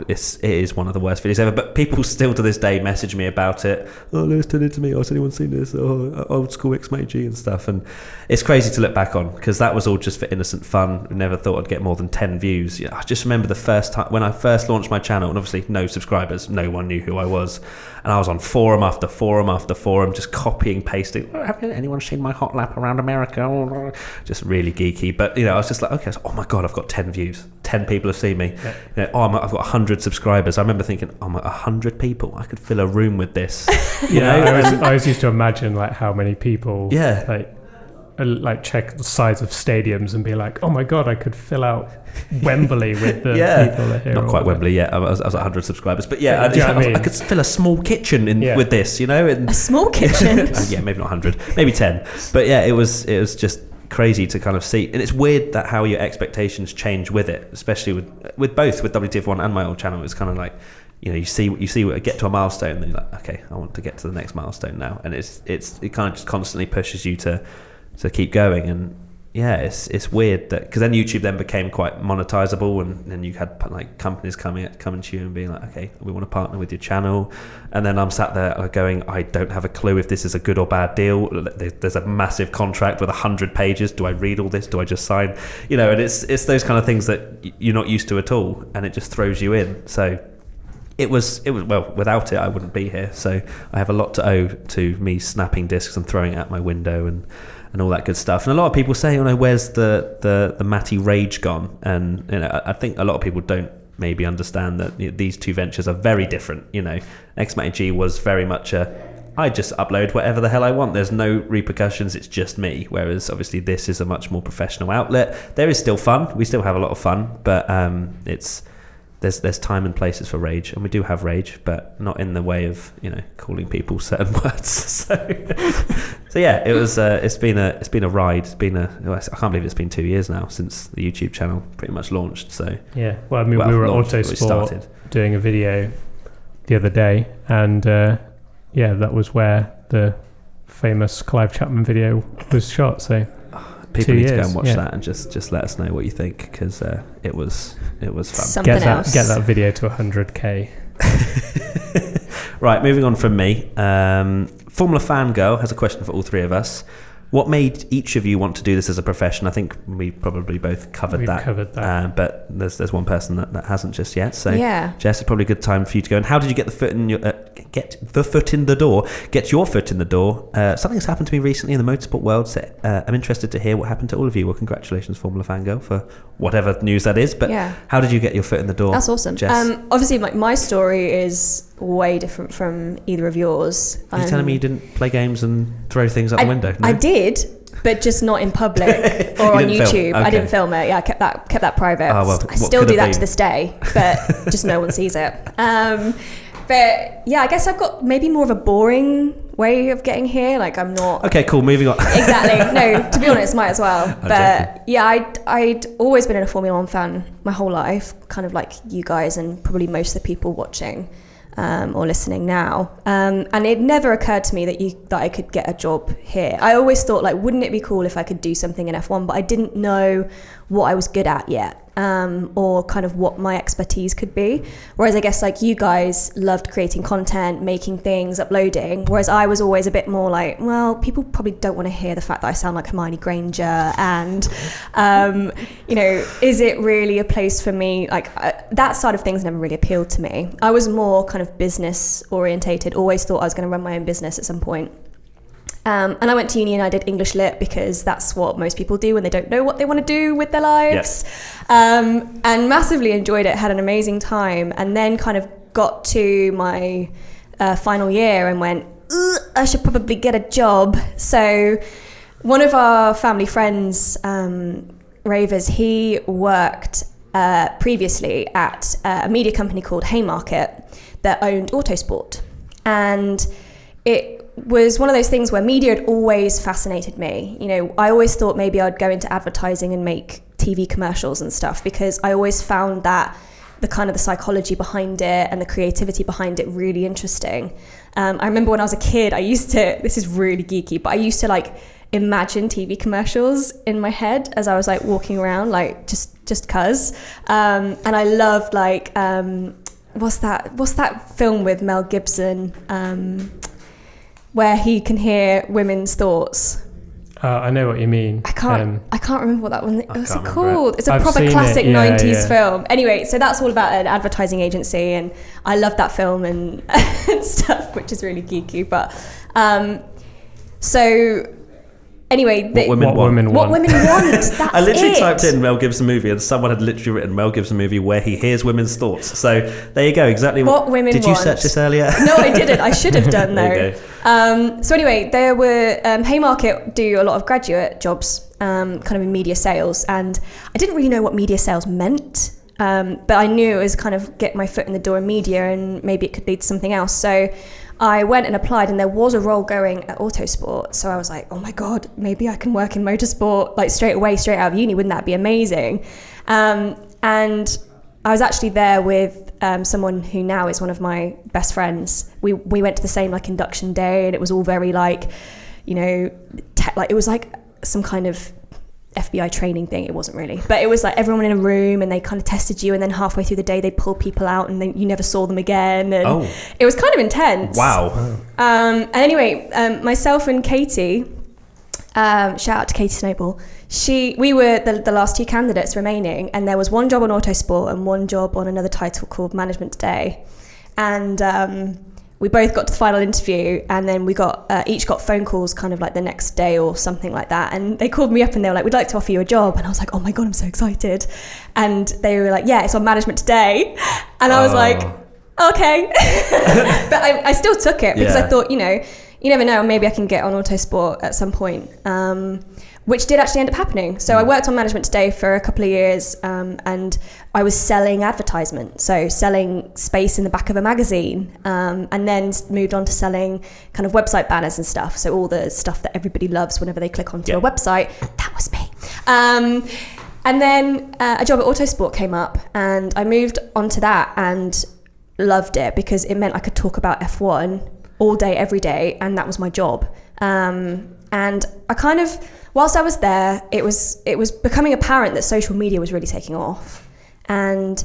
B: it is one of the worst videos ever. But people still to this day message me about it. Oh, Lewis turned into me. Oh, has anyone seen this? Oh, old school XMAG and stuff. And it's crazy to look back on, because that was all just for innocent fun. I never thought I'd get more than 10 views. I just remember the first time when I first launched my channel, and obviously no subscribers, no one knew who I was, and I was on forum after forum after forum, just copying, pasting. Oh, have anyone seen my hot lap around America? Oh, just really geeky. But I was just like, okay, oh my god, I've got 10 views. 10 people have seen me. Yeah. I've got 100 subscribers. I remember thinking, 100 people, I could fill a room with this.
C: I always used to imagine like how many people like check the size of stadiums and be like, oh my god, I could fill out Wembley with the people that are here.
B: Not quite Wembley yet. I was 100 subscribers, but I could fill a small kitchen with this, and
A: a small kitchen.
B: Yeah, maybe not 100, maybe 10. But yeah, it was just crazy to kind of see, and it's weird that how your expectations change with it, especially with both with WTF1 and my old channel. It's kind of like, you see get to a milestone, and then you're like, okay, I want to get to the next milestone now, and it kind of just constantly pushes you to keep going. And it's weird that, because then YouTube then became quite monetizable, and then you had like companies coming to you and being like, okay, we want to partner with your channel. And then I'm sat there going, I don't have a clue if this is a good or bad deal. There's a massive contract with 100 pages. Do I read all this? Do I just sign? And it's those kind of things that you're not used to at all, and it just throws you in. So it was well, without it I wouldn't be here. So I have a lot to owe to me snapping discs and throwing it out my window and all that good stuff. And a lot of people say, where's the Matty rage gone? And I think a lot of people don't maybe understand that these two ventures are very different. XMAG was very much I just upload whatever the hell I want. There's no repercussions. It's just me. Whereas obviously this is a much more professional outlet. There is still fun. We still have a lot of fun, but there's time and places for rage, and we do have rage, but not in the way of calling people certain words. So yeah, it was. It's been a ride. I can't believe it's been 2 years now since the YouTube channel pretty much launched. So
C: yeah, well, I mean, we were at Autosport doing a video the other day, and that was where the famous Clive Chapman video was shot. So
B: people need to go and watch that, and just let us know what you think, because it was fun.
C: Get that video to 100k.
B: Right, moving on from me. Formula Fangirl has a question for all three of us. What made each of you want to do this as a profession? I think we probably both covered that. But there's one person that hasn't just yet. So Jess, it's probably a good time for you to go. And how did you get your foot in the door? Something's happened to me recently in the motorsport world. So I'm interested to hear what happened to all of you. Well, congratulations, Formula Fangirl, for whatever news that is. But how did you get your foot in the door?
A: That's awesome.
B: Jess?
A: Obviously, my story is way different from either of yours.
B: Are you telling me you didn't play games and throw things out the window? No?
A: I did, but just not in public or on YouTube. Okay. I didn't film it. Yeah, I kept that private. Oh, well, I still do that to this day, but just no one sees it. But yeah, I guess I've got maybe more of a boring way of getting here. Like, I'm not...
B: Okay, cool, moving on.
A: Exactly. No, to be honest, might as well. But yeah, I'd always been a Formula 1 fan my whole life, kind of like you guys and probably most of the people watching or listening now. And it never occurred to me that I could get a job here. I always thought, like, wouldn't it be cool if I could do something in F1? But I didn't know what I was good at yet. Or kind of what my expertise could be. Whereas I guess like you guys loved creating content, making things, uploading. Whereas I was always a bit more like, well, people probably don't want to hear the fact that I sound like Hermione Granger. And, is it really a place for me? Like that side of things never really appealed to me. I was more kind of business orientated, always thought I was going to run my own business at some point. And I went to uni and I did English Lit because that's what most people do when they don't know what they want to do with their lives. Yes. And massively enjoyed it, had an amazing time, and then kind of got to my final year and went, I should probably get a job. So one of our family friends, Ravers, he worked previously at a media company called Haymarket that owned Autosport. And it was one of those things where media had always fascinated me. I always thought maybe I'd go into advertising and make TV commercials and stuff, because I always found that the kind of the psychology behind it and the creativity behind it really interesting. I remember when I was a kid, this is really geeky, but I used to like imagine TV commercials in my head as I was like walking around, like just cuz. And I loved like what's that film with Mel Gibson where he can hear women's thoughts?
C: I know what you mean.
A: I can't remember what that one was called. It's a
C: I've
A: proper
C: seen
A: classic
C: it. Yeah,
A: 90s
C: yeah.
A: film. Anyway, so that's all about an advertising agency, and I love that film and stuff, which is really geeky. But so anyway,
B: what women want.
A: What women want. That's
B: I literally
A: it.
B: typed in Mel Gibson movie, and someone had literally written Mel Gibson movie where he hears women's thoughts. So there you go. Exactly
A: what women
B: did
A: want.
B: you search this earlier?
A: No, I didn't. I should have done
B: There you
A: though.
B: go.
A: So anyway, there were Haymarket do a lot of graduate jobs, kind of in media sales, and I didn't really know what media sales meant, but I knew it was kind of get my foot in the door in media, and maybe it could lead to something else. So I went and applied, and there was a role going at Autosport. So I was like, oh my God, maybe I can work in motorsport like straight out of uni. Wouldn't that be amazing? And I was actually there with someone who now is one of my best friends. We went to the same like induction day, and it was all very like, you know, like it was like some kind of FBI training thing. It wasn't really, but it was like everyone in a room, and they kind of tested you, and then halfway through the day they pulled people out, and then you never saw them again, and it was kind of intense.
B: Wow.
A: And anyway, myself and Katie, shout out to Katie Snowball, we were the last two candidates remaining, and there was one job on Autosport and one job on another title called Management Today, and we both got to the final interview, and then we got each got phone calls kind of like the next day or something like that, and they called me up and they were like, we'd like to offer you a job, and I was like, oh my God, I'm so excited. And they were like, yeah, it's on Management Today, and I was like, okay. But I still took it because I thought, you know, you never know, maybe I can get on Autosport at some point, which did actually end up happening. So I worked on Management Today for a couple of years, and I was selling advertisement, so selling space in the back of a magazine, and then moved on to selling kind of website banners and stuff, so all the stuff that everybody loves whenever they click onto a website. That was me. And then a job at Autosport came up, and I moved onto that and loved it because it meant I could talk about F1 all day, every day, and that was my job. And I kind of, whilst I was there, it was becoming apparent that social media was really taking off, and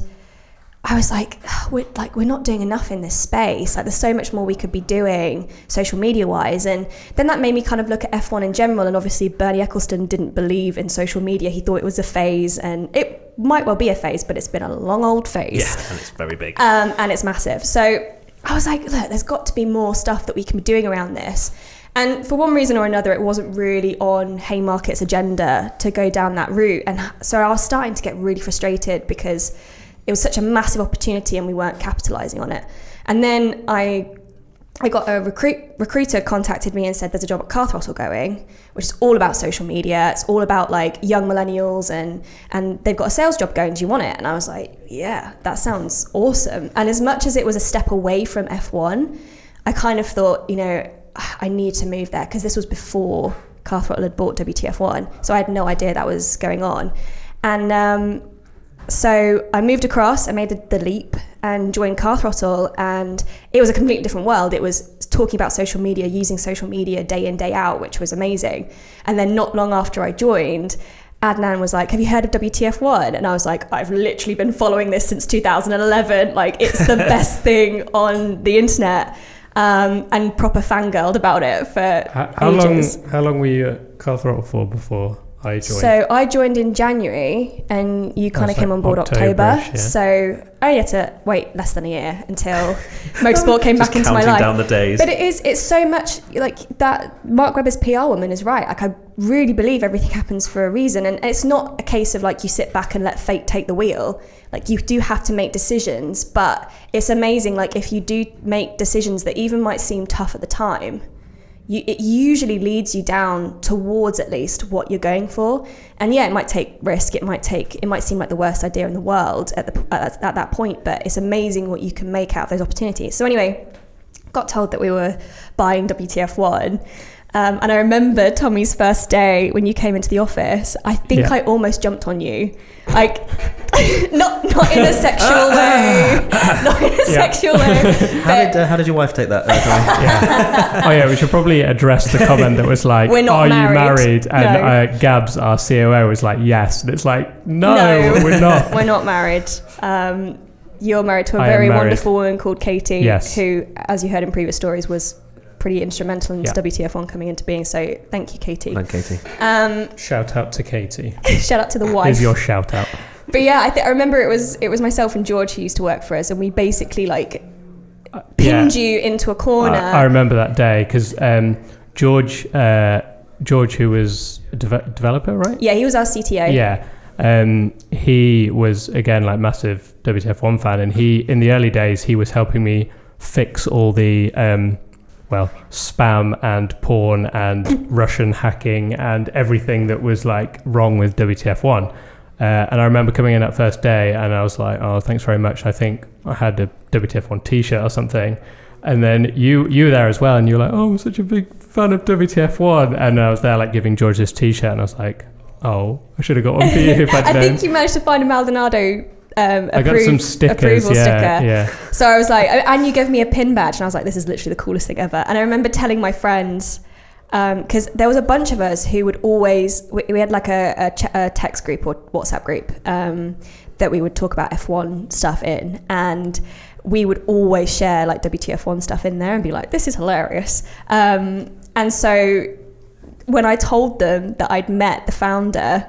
A: I was like, we're not doing enough in this space. Like, there's so much more we could be doing social media wise. And then that made me kind of look at F1 in general. And obviously Bernie Ecclestone didn't believe in social media. He thought it was a phase, and it might well be a phase, but it's been a long old phase.
B: Yeah, and it's very big.
A: And it's massive. So I was like, look, there's got to be more stuff that we can be doing around this. And for one reason or another, it wasn't really on Haymarket's agenda to go down that route. And so I was starting to get really frustrated because it was such a massive opportunity and we weren't capitalizing on it. And then I got a recruiter contacted me and said, there's a job at Car Throttle going, which is all about social media. It's all about like young millennials, and they've got a sales job going. Do you want it? And I was like, yeah, that sounds awesome. And as much as it was a step away from F1, I kind of thought, you know, I need to move there, because this was before Car Throttle had bought WTF1. So I had no idea that was going on. And so I moved across, I made the leap and joined Car Throttle, and it was a completely different world. It was talking about social media, using social media day in, day out, which was amazing. And then not long after I joined, Adnan was like, have you heard of WTF1? And I was like, I've literally been following this since 2011. Like, it's the best thing on the internet. And proper fangirled about it for ages.
C: How long were you at Car Throttle for before I joined?
A: So I joined in January, and you kind of came on board October.
C: Yeah.
A: So I had to wait less than a year until motorsport came back into my life.
B: Counting down the days.
A: But it's so much like that. Mark Webber's PR woman is right. Like, I really believe everything happens for a reason, and it's not a case of like you sit back and let fate take the wheel. Like, you do have to make decisions, but it's amazing. Like, if you do make decisions that even might seem tough at the time, it usually leads you down towards at least what you're going for. And yeah, it might take risk. It might seem like the worst idea in the world at that point, but it's amazing what you can make out of those opportunities. So anyway, got told that we were buying WTF1. And I remember Tommy's first day when you came into the office. I think I almost jumped on you. Like, not in a sexual way. Not in a sexual way.
B: How did your wife take that?
C: Oh yeah, we should probably address the comment that was like,
A: We're not
C: "Are
A: married."
C: you married?" And Gabs, our COO, was like, "Yes," and it's like, "No, we're not.
A: We're not married." You're married to a very wonderful woman called Katie, who, as you heard in previous stories, was pretty instrumental in WTF1 coming into being. So thank you, Katie.
B: Thank Katie.
C: Shout out to Katie.
A: Shout out to the wife.
C: Here's your shout out.
A: But yeah, I remember it was myself and George who used to work for us, and we basically pinned you into a corner.
C: I remember that day because George, who was a developer, right?
A: Yeah, he was our CTO.
C: Yeah. He was again like massive WTF1 fan, and in the early days he was helping me fix all the spam and porn and Russian hacking and everything that was like wrong with WTF1. And I remember coming in that first day and I was like, "Oh, thanks very much. I think I had a WTF1 t-shirt or something." And then you were there as well, and you were like, "Oh, I'm such a big fan of WTF1." And I was there like giving George this t-shirt, and I was like, "Oh, I should have got one for you if I'd known."
A: I think you managed to find a Maldonado
C: I got some stickers,
A: sticker.
C: Yeah.
A: So I was like, and you gave me a pin badge, and I was like, this is literally the coolest thing ever. And I remember telling my friends, because there was a bunch of us who would always, we had like a text group or WhatsApp group that we would talk about F1 stuff in, and we would always share like WTF1 stuff in there and be like, this is hilarious. And so when I told them that I'd met the founder,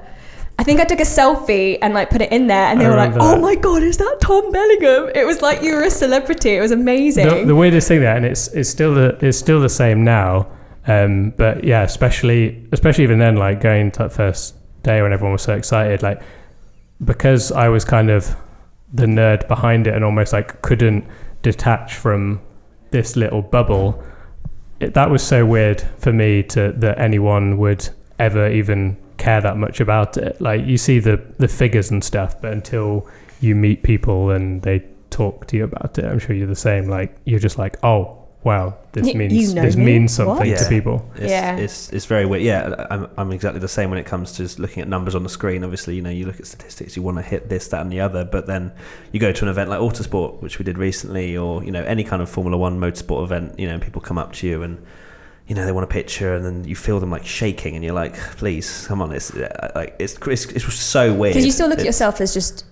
A: I think I took a selfie and like put it in there, and they were like, "Oh my god, is that Tom Bellingham?" It was like you were a celebrity. It was amazing.
C: The weirdest thing there, and it's still the same now. But yeah, especially even then, like going to that first day when everyone was so excited, like because I was kind of the nerd behind it and almost like couldn't detach from this little bubble. That was so weird for me that anyone would ever even care that much about it. Like you see the figures and stuff, but until you meet people and they talk to you about it, I'm sure you're the same. Like you're just like, "Oh wow, this means something to people."
B: It's very weird. Yeah, I'm exactly the same when it comes to just looking at numbers on the screen. Obviously, you look at statistics, you want to hit this, that, and the other, but then you go to an event like Autosport, which we did recently, or any kind of Formula One motorsport event. People come up to you and they want a picture, and then you feel them like shaking, and you're like, "Please, come on!" It's so weird
A: because you still look at yourself as just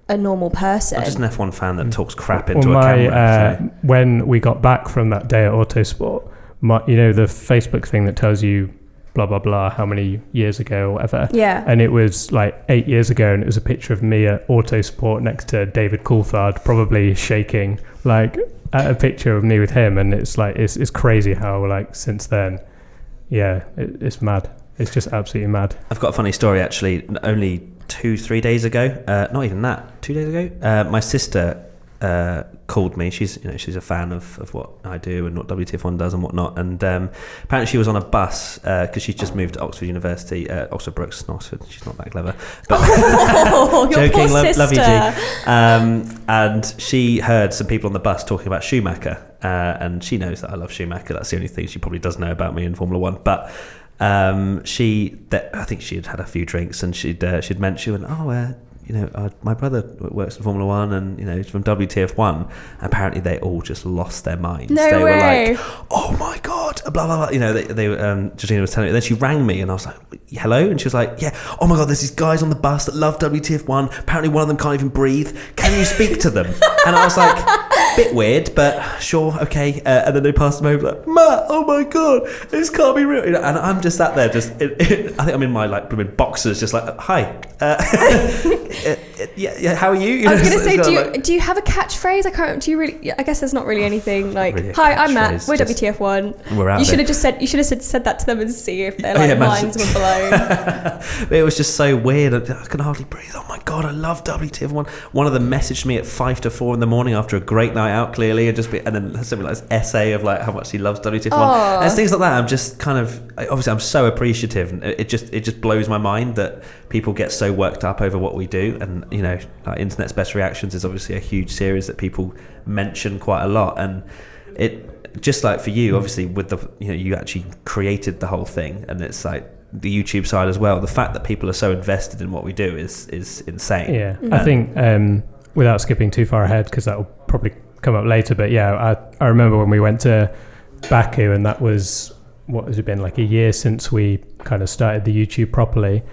A: a normal person.
B: I'm just an F1 fan that talks crap into a camera.
C: When we got back from that day at Autosport, the Facebook thing that tells you blah blah blah how many years ago or whatever.
A: Yeah.
C: And it was like 8 years ago, and it was a picture of me at Autosport next to David Coulthard, probably shaking, like at a picture of me with him, and it's like it's crazy how like since then, it's mad. It's just absolutely mad.
B: I've got a funny story actually. Only 2-3 days ago, not even that, 2 days ago, my sister called me. She's a fan of what I do and what WTF1 does and whatnot, and apparently she was on a bus because she's just moved to Oxford University, Oxford Brookes, not Oxford. She's not that clever, but joking, love you, G. And she heard some people on the bus talking about Schumacher, and she knows that I love Schumacher. That's the only thing she probably does know about me in Formula One, but I think she had a few drinks, and she'd mentioned, my brother works in Formula One, and he's from WTF1. Apparently, they all just lost their minds.
A: They
B: were like, "Oh my god!" Blah blah blah. They Georgina was telling me. Then she rang me, and I was like, "Hello," and she was like, "Yeah, oh my god, there's these guys on the bus that love WTF1. Apparently, one of them can't even breathe. Can you speak to them?" And I was like, bit weird, but sure, okay. And then they passed them over like, "Matt, oh my god, this can't be real." And I'm just sat there, I think I'm in my like boxers, just like, "Hi, yeah, how are you?"
A: I was going to say, do you have a catchphrase? I can't. Do you really? I guess there's not really anything like, really "Hi, I'm Matt. We're WTF1."
B: We're out.
A: You should have said that to them and see if their minds were blown.
B: It was just so weird. I can hardly breathe. Oh my god, I love WTF1. One of them messaged me at 5 to 4 in the morning after a great night out, clearly, and then something like this essay of like how much he loves WTF1.
A: Aww.
B: And things like that. I'm just kind of, obviously I'm so appreciative, and it just blows my mind that people get so worked up over what we do. And like Internet's Best Reactions is obviously a huge series that people mention quite a lot, and it just like for you, obviously with the you actually created the whole thing, and it's like the YouTube side as well. The fact that people are so invested in what we do is insane.
C: Yeah, I think without skipping too far ahead, because that will probably come up later, but yeah, I remember when we went to Baku, and that was, what has it been, like a year since we kind of started the YouTube properly,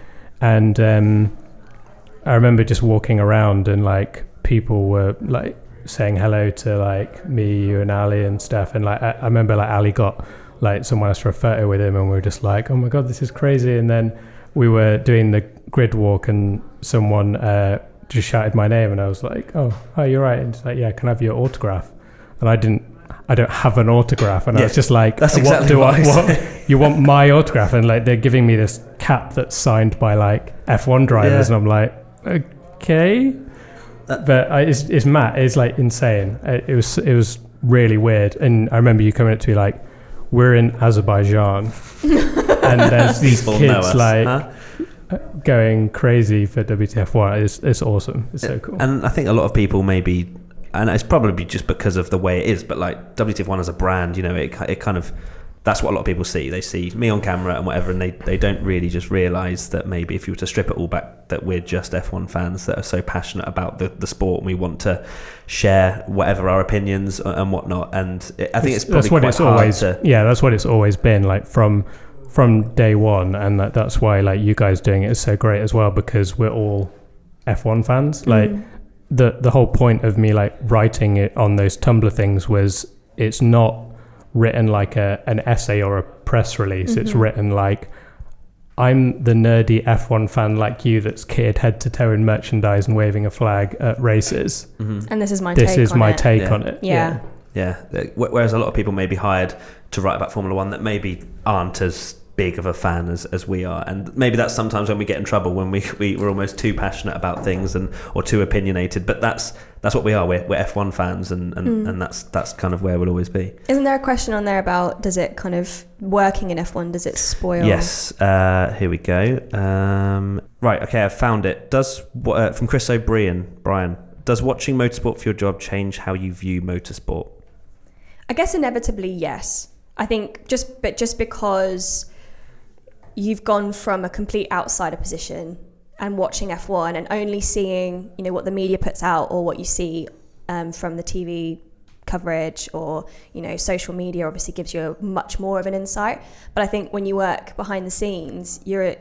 C: and I remember just walking around and like people were like saying hello to like me, you and Ali and stuff, and like I remember like Ali got like someone asked for a photo with him, and we were just like, oh my god, this is crazy. And then we were doing the grid walk, and someone just shouted my name, and I was like, oh, hi, you're right. And it's like, yeah, can I have your autograph? And I don't have an autograph, and I was just like,
B: that's exactly what
C: you want my autograph? And like they're giving me this cap that's signed by like F1 drivers, and I'm like, okay. But it's mad. It's like insane. It was really weird. And I remember you coming up to me like, we're in Azerbaijan, and there's these kids like going crazy for WTF1. It's awesome. It's so cool.
B: And I think a lot of people maybe, and it's probably just because of the way it is, but like WTF1 as a brand, you know, it kind of, that's what a lot of people see. They see me on camera and whatever, and they don't really just realise that maybe if you were to strip it all back, that we're just F1 fans that are so passionate about the sport, and we want to share whatever our opinions and whatnot. And I think it's probably quite hard to...
C: Yeah, that's what it's always been, like from day one, and that's why like you guys doing it is so great as well, because we're all F1 fans. Like the whole point of me like writing it on those Tumblr things was, it's not written like an essay or a press release. It's written like, I'm the nerdy F1 fan like you that's kitted head to toe in merchandise and waving a flag at races.
A: And this is my
C: take on it.
A: Yeah.
B: Whereas a lot of people may be hired to write about Formula One that maybe aren't as big of a fan as we are, and maybe that's sometimes when we get in trouble, when we're almost too passionate about things or too opinionated. But that's what we are. We're F1 fans, and that's kind of where we'll always be. Isn't
A: there a question on there about, does it kind of, working in F1, does it spoil?
B: Yes. Here we go. Right. Okay. I've found it. From Chris O'Brien, Brian, does watching motorsport for your job change how you view motorsport?
A: I guess inevitably, yes. I think just because you've gone from a complete outsider position and watching F1 and only seeing, you know, what the media puts out or what you see from the TV coverage or, you know, social media obviously gives you much more of an insight. But I think when you work behind the scenes, you're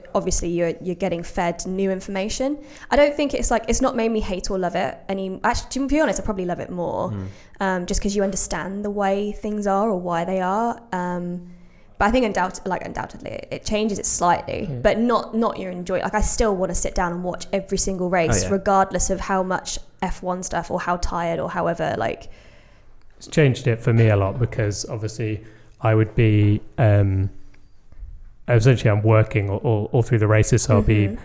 A: getting fed new information. I don't think it's not made me hate or love it. Actually, to be honest, I probably love it more, just because you understand the way things are or why they are. But I think undoubtedly it changes it slightly, but not your enjoy. Like, I still want to sit down and watch every single race, regardless of how much F1 stuff or how tired or however, like.
C: It's changed it for me a lot, because obviously I would be, essentially I'm working all through the races, so I'll be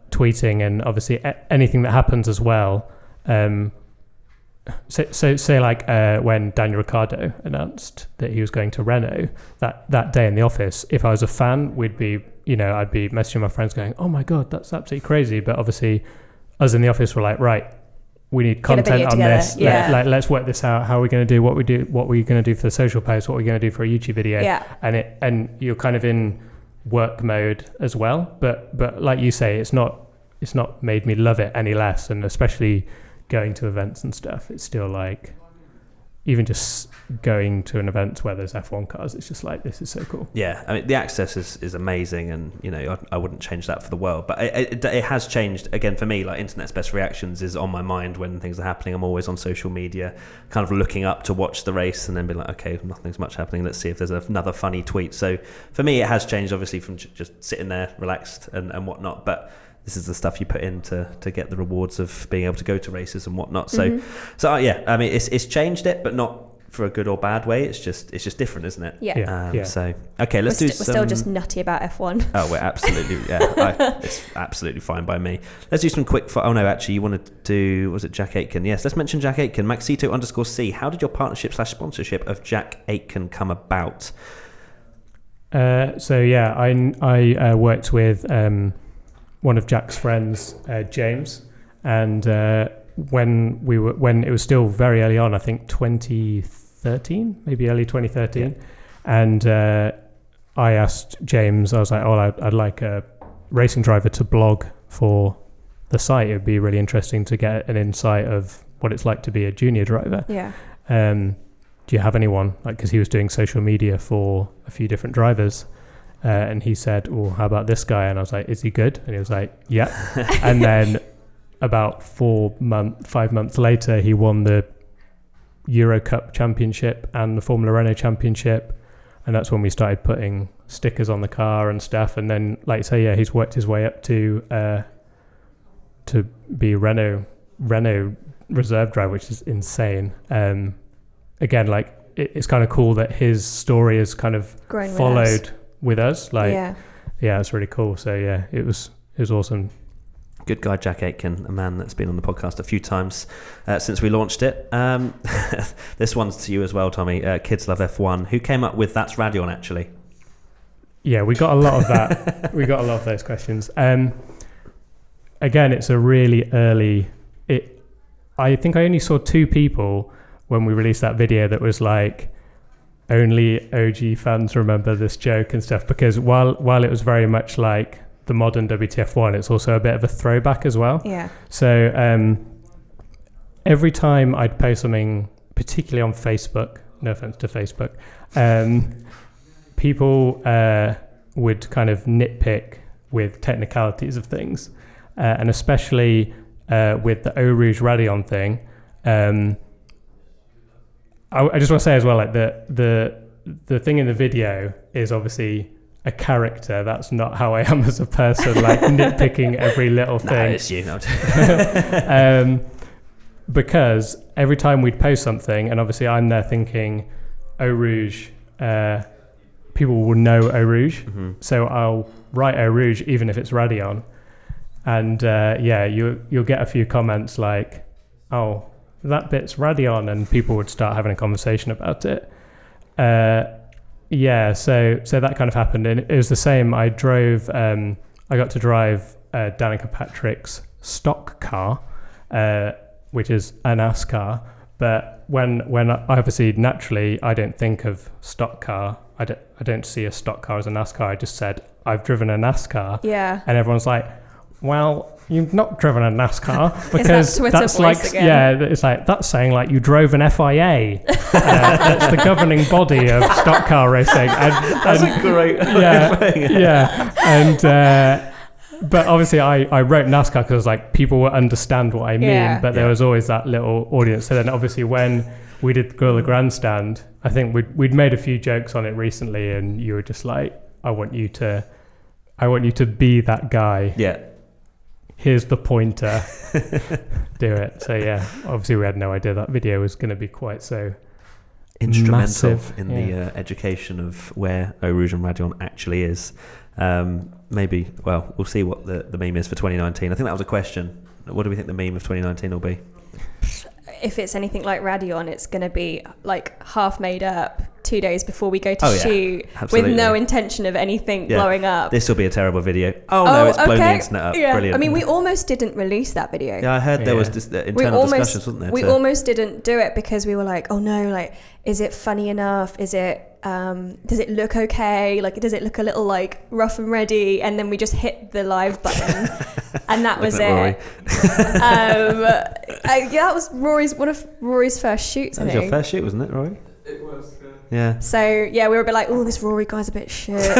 C: tweeting, and obviously anything that happens as well. Say like when Daniel Ricciardo announced that he was going to Renault, that day in the office, if I was a fan, I'd be messaging my friends going, oh my god, that's absolutely crazy. But obviously us in the office were like, right, we need content on this. Let's work this out. How are we going to do what we're going to do for the social post, what we're going to do for a YouTube video. And you're kind of in work mode as well, but like you say, it's not made me love it any less. And especially going to events and stuff, it's still like, even just going to an event where there's F1 cars, it's just like, this is so cool.
B: Yeah, I mean, the access is amazing, and you know, I wouldn't change that for the world. But it has changed again for me. Like, internet's best reactions is on my mind when things are happening. I'm always on social media, kind of looking up to watch the race, and then be like, okay, nothing's much happening. Let's see if there's another funny tweet. So for me, it has changed, obviously, from just sitting there relaxed and whatnot. But this is the stuff you put in to get the rewards of being able to go to races and whatnot. So yeah, I mean, it's changed it, but not for a good or bad way. It's just different, isn't it?
A: Yeah.
B: So okay, we're
A: still just nutty about F1.
B: Oh, we're absolutely it's absolutely fine by me. Let's do some quick. Oh no, actually, you wanted to do, was it Jack Aitken? Yes, let's mention Jack Aitken. Maxito_C. How did your partnership/sponsorship of Jack Aitken come about?
C: So yeah, I worked with one of Jack's friends, James, and when it was still very early on, I think 2013, maybe early 2013, and I asked James, I was like, I'd like a racing driver to blog for the site. It would be really interesting to get an insight of what it's like to be a junior driver.
A: Yeah.
C: Do you have anyone? Like, because he was doing social media for a few different drivers. And he said, well, how about this guy? And I was like, is he good? And he was like, yeah. And then about 5 months later, he won the Euro Cup Championship and the Formula Renault Championship. And that's when we started putting stickers on the car and stuff. And then, like I say, yeah, he's worked his way up to be Renault reserve driver, which is insane. Again, like it's kind of cool that his story is kind of followed with us. Like, yeah, it's really cool. So yeah, it was awesome.
B: Good guy, Jack Aitken, a man that's been on the podcast a few times since we launched it. This one's to you as well, Tommy. Kids Love F1. Who came up with That's Raidillon, actually?
C: Yeah, we got a lot of that. We got a lot of those questions. Again, it's a really early... I think I only saw 2 people when we released that video that was like, only OG fans remember this joke and stuff, because while it was very much like the modern WTF1, it's also a bit of a throwback as well.
A: Yeah.
C: So every time I'd post something, particularly on Facebook, no offense to Facebook, people would kind of nitpick with technicalities of things, and especially with the Eau Rouge Raidillon thing. I just want to say as well, like the thing in the video is obviously a character. That's not how I am as a person, like nitpicking every little thing.
B: No, it's you. No.
C: Because every time we'd post something, and obviously I'm there thinking Eau Rouge, people will know Eau Rouge. Mm-hmm. So I'll write Eau Rouge even if it's Raidillon. And you'll get a few comments like, oh, that bit's Raidillon, and people would start having a conversation about it. So that kind of happened, and it was the same. I got to drive Danica Patrick's stock car, which is a NASCAR. But when I obviously naturally I don't think of stock car. I don't see a stock car as a NASCAR. I just said I've driven a NASCAR.
A: Yeah.
C: And everyone's like, well, you've not driven a NASCAR because that's like,
A: again?
C: Yeah, it's like that's saying like you drove an FIA. That's the governing body of stock car racing.
B: That's a great
C: and but obviously I wrote NASCAR because I was like, people will understand what I mean, but there was always that little audience. So then obviously when we did Gorilla Grandstand, I think we'd made a few jokes on it recently, and you were just like, I want you to be that guy.
B: Yeah.
C: Here's the pointer. Do it. So yeah, obviously we had no idea that video was going to be quite so
B: instrumental
C: massive
B: in the education of where Eau Rouge and Raidillon actually is. Maybe, well, we'll see what the meme is for 2019. I think that was a question. What do we think the meme of 2019 will be?
A: If it's anything like Raidillon, it's going to be like half made up 2 days before we go to shoot,
B: absolutely.
A: with no intention of anything blowing up.
B: This will be a terrible video. No, it's blown the internet up.
A: Yeah.
B: Brilliant.
A: I mean, we almost didn't release that video.
B: Yeah, I heard there was internal discussions, wasn't there?
A: We almost didn't do it because we were like, oh no, like, is it funny enough? Is it, does it look okay? Like, does it look a little like rough and ready? And then we just hit the live button and that was it. That was one of Rory's first shoots.
B: That was your first shoot, wasn't it, Rory?
D: It was.
B: Yeah.
A: So yeah, we were a bit like, oh, this Rory guy's a bit shit.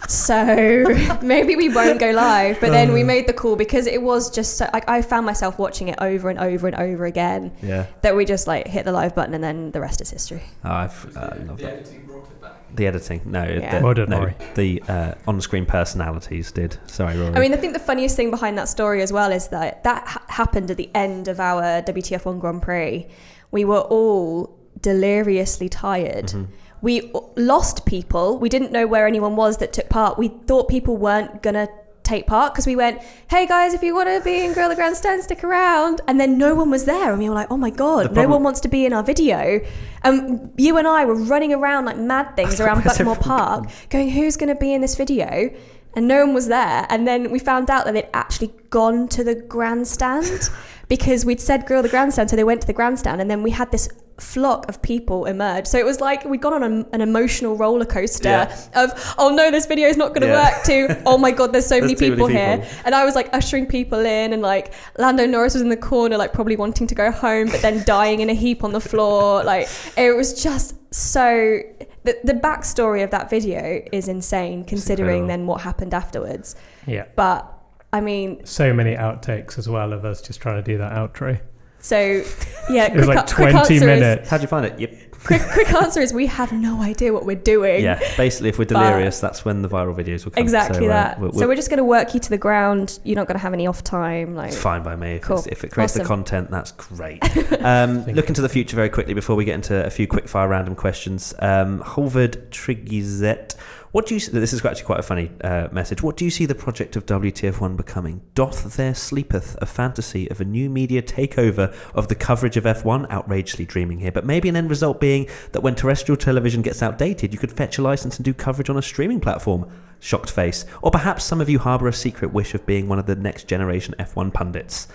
A: So maybe we won't go live. But then we made the call because it was just so, like, I found myself watching it over and over and over again. Yeah. That we just like hit the live button and then the rest is history.
B: Oh, I've loved
D: the
B: that.
D: editing brought it back.
B: The editing, the on-screen personalities did. Sorry, Rory.
A: I mean, I think the funniest thing behind that story as well is that happened at the end of our WTF1 Grand Prix. We were all deliriously tired. Mm-hmm. We lost people. We didn't know where anyone was that took part. We thought people weren't gonna take part because we went, hey guys, if you want to be in Gorilla Grandstand, stick around. And then no one was there, and we were like, oh my god, no one wants to be in our video. And you and I were running around like mad things around Buckmore Park going, who's going to be in this video? And no one was there. And then we found out that they'd actually gone to the grandstand because we'd said grill the grandstand, so they went to the grandstand, and then we had this flock of people emerge. So it was like we'd gone on an emotional roller coaster of, oh no, this video is not going to work, to, oh my god, there's so many people here. And I was like ushering people in, and like Lando Norris was in the corner, like probably wanting to go home, but then dying in a heap on the floor. Like, it was just so... The backstory of that video is insane, considering then what happened afterwards.
C: Yeah.
A: But, I mean...
C: So many outtakes as well of us just trying to do that outro.
A: So, yeah.
C: It was like 20 minutes.
B: How'd you find it? Yep.
A: Quick answer is we have no idea what we're doing.
B: Yeah, basically, if we're delirious, that's when the viral videos will come.
A: Exactly so, that. So we're just going to work you to the ground. You're not going to have any off time. Like,
B: it's fine by me.
A: Cool.
B: If it creates the content, that's great. Look into the future very quickly before we get into a few quickfire random questions. Holvard Trigizet. What do you see? This is actually quite a funny message. What do you see the project of WTF1 becoming? Doth there sleepeth a fantasy of a new media takeover of the coverage of F1? Outrageously dreaming here, but maybe an end result being that when terrestrial television gets outdated, you could fetch a license and do coverage on a streaming platform. Shocked face. Or perhaps some of you harbour a secret wish of being one of the next generation F1 pundits.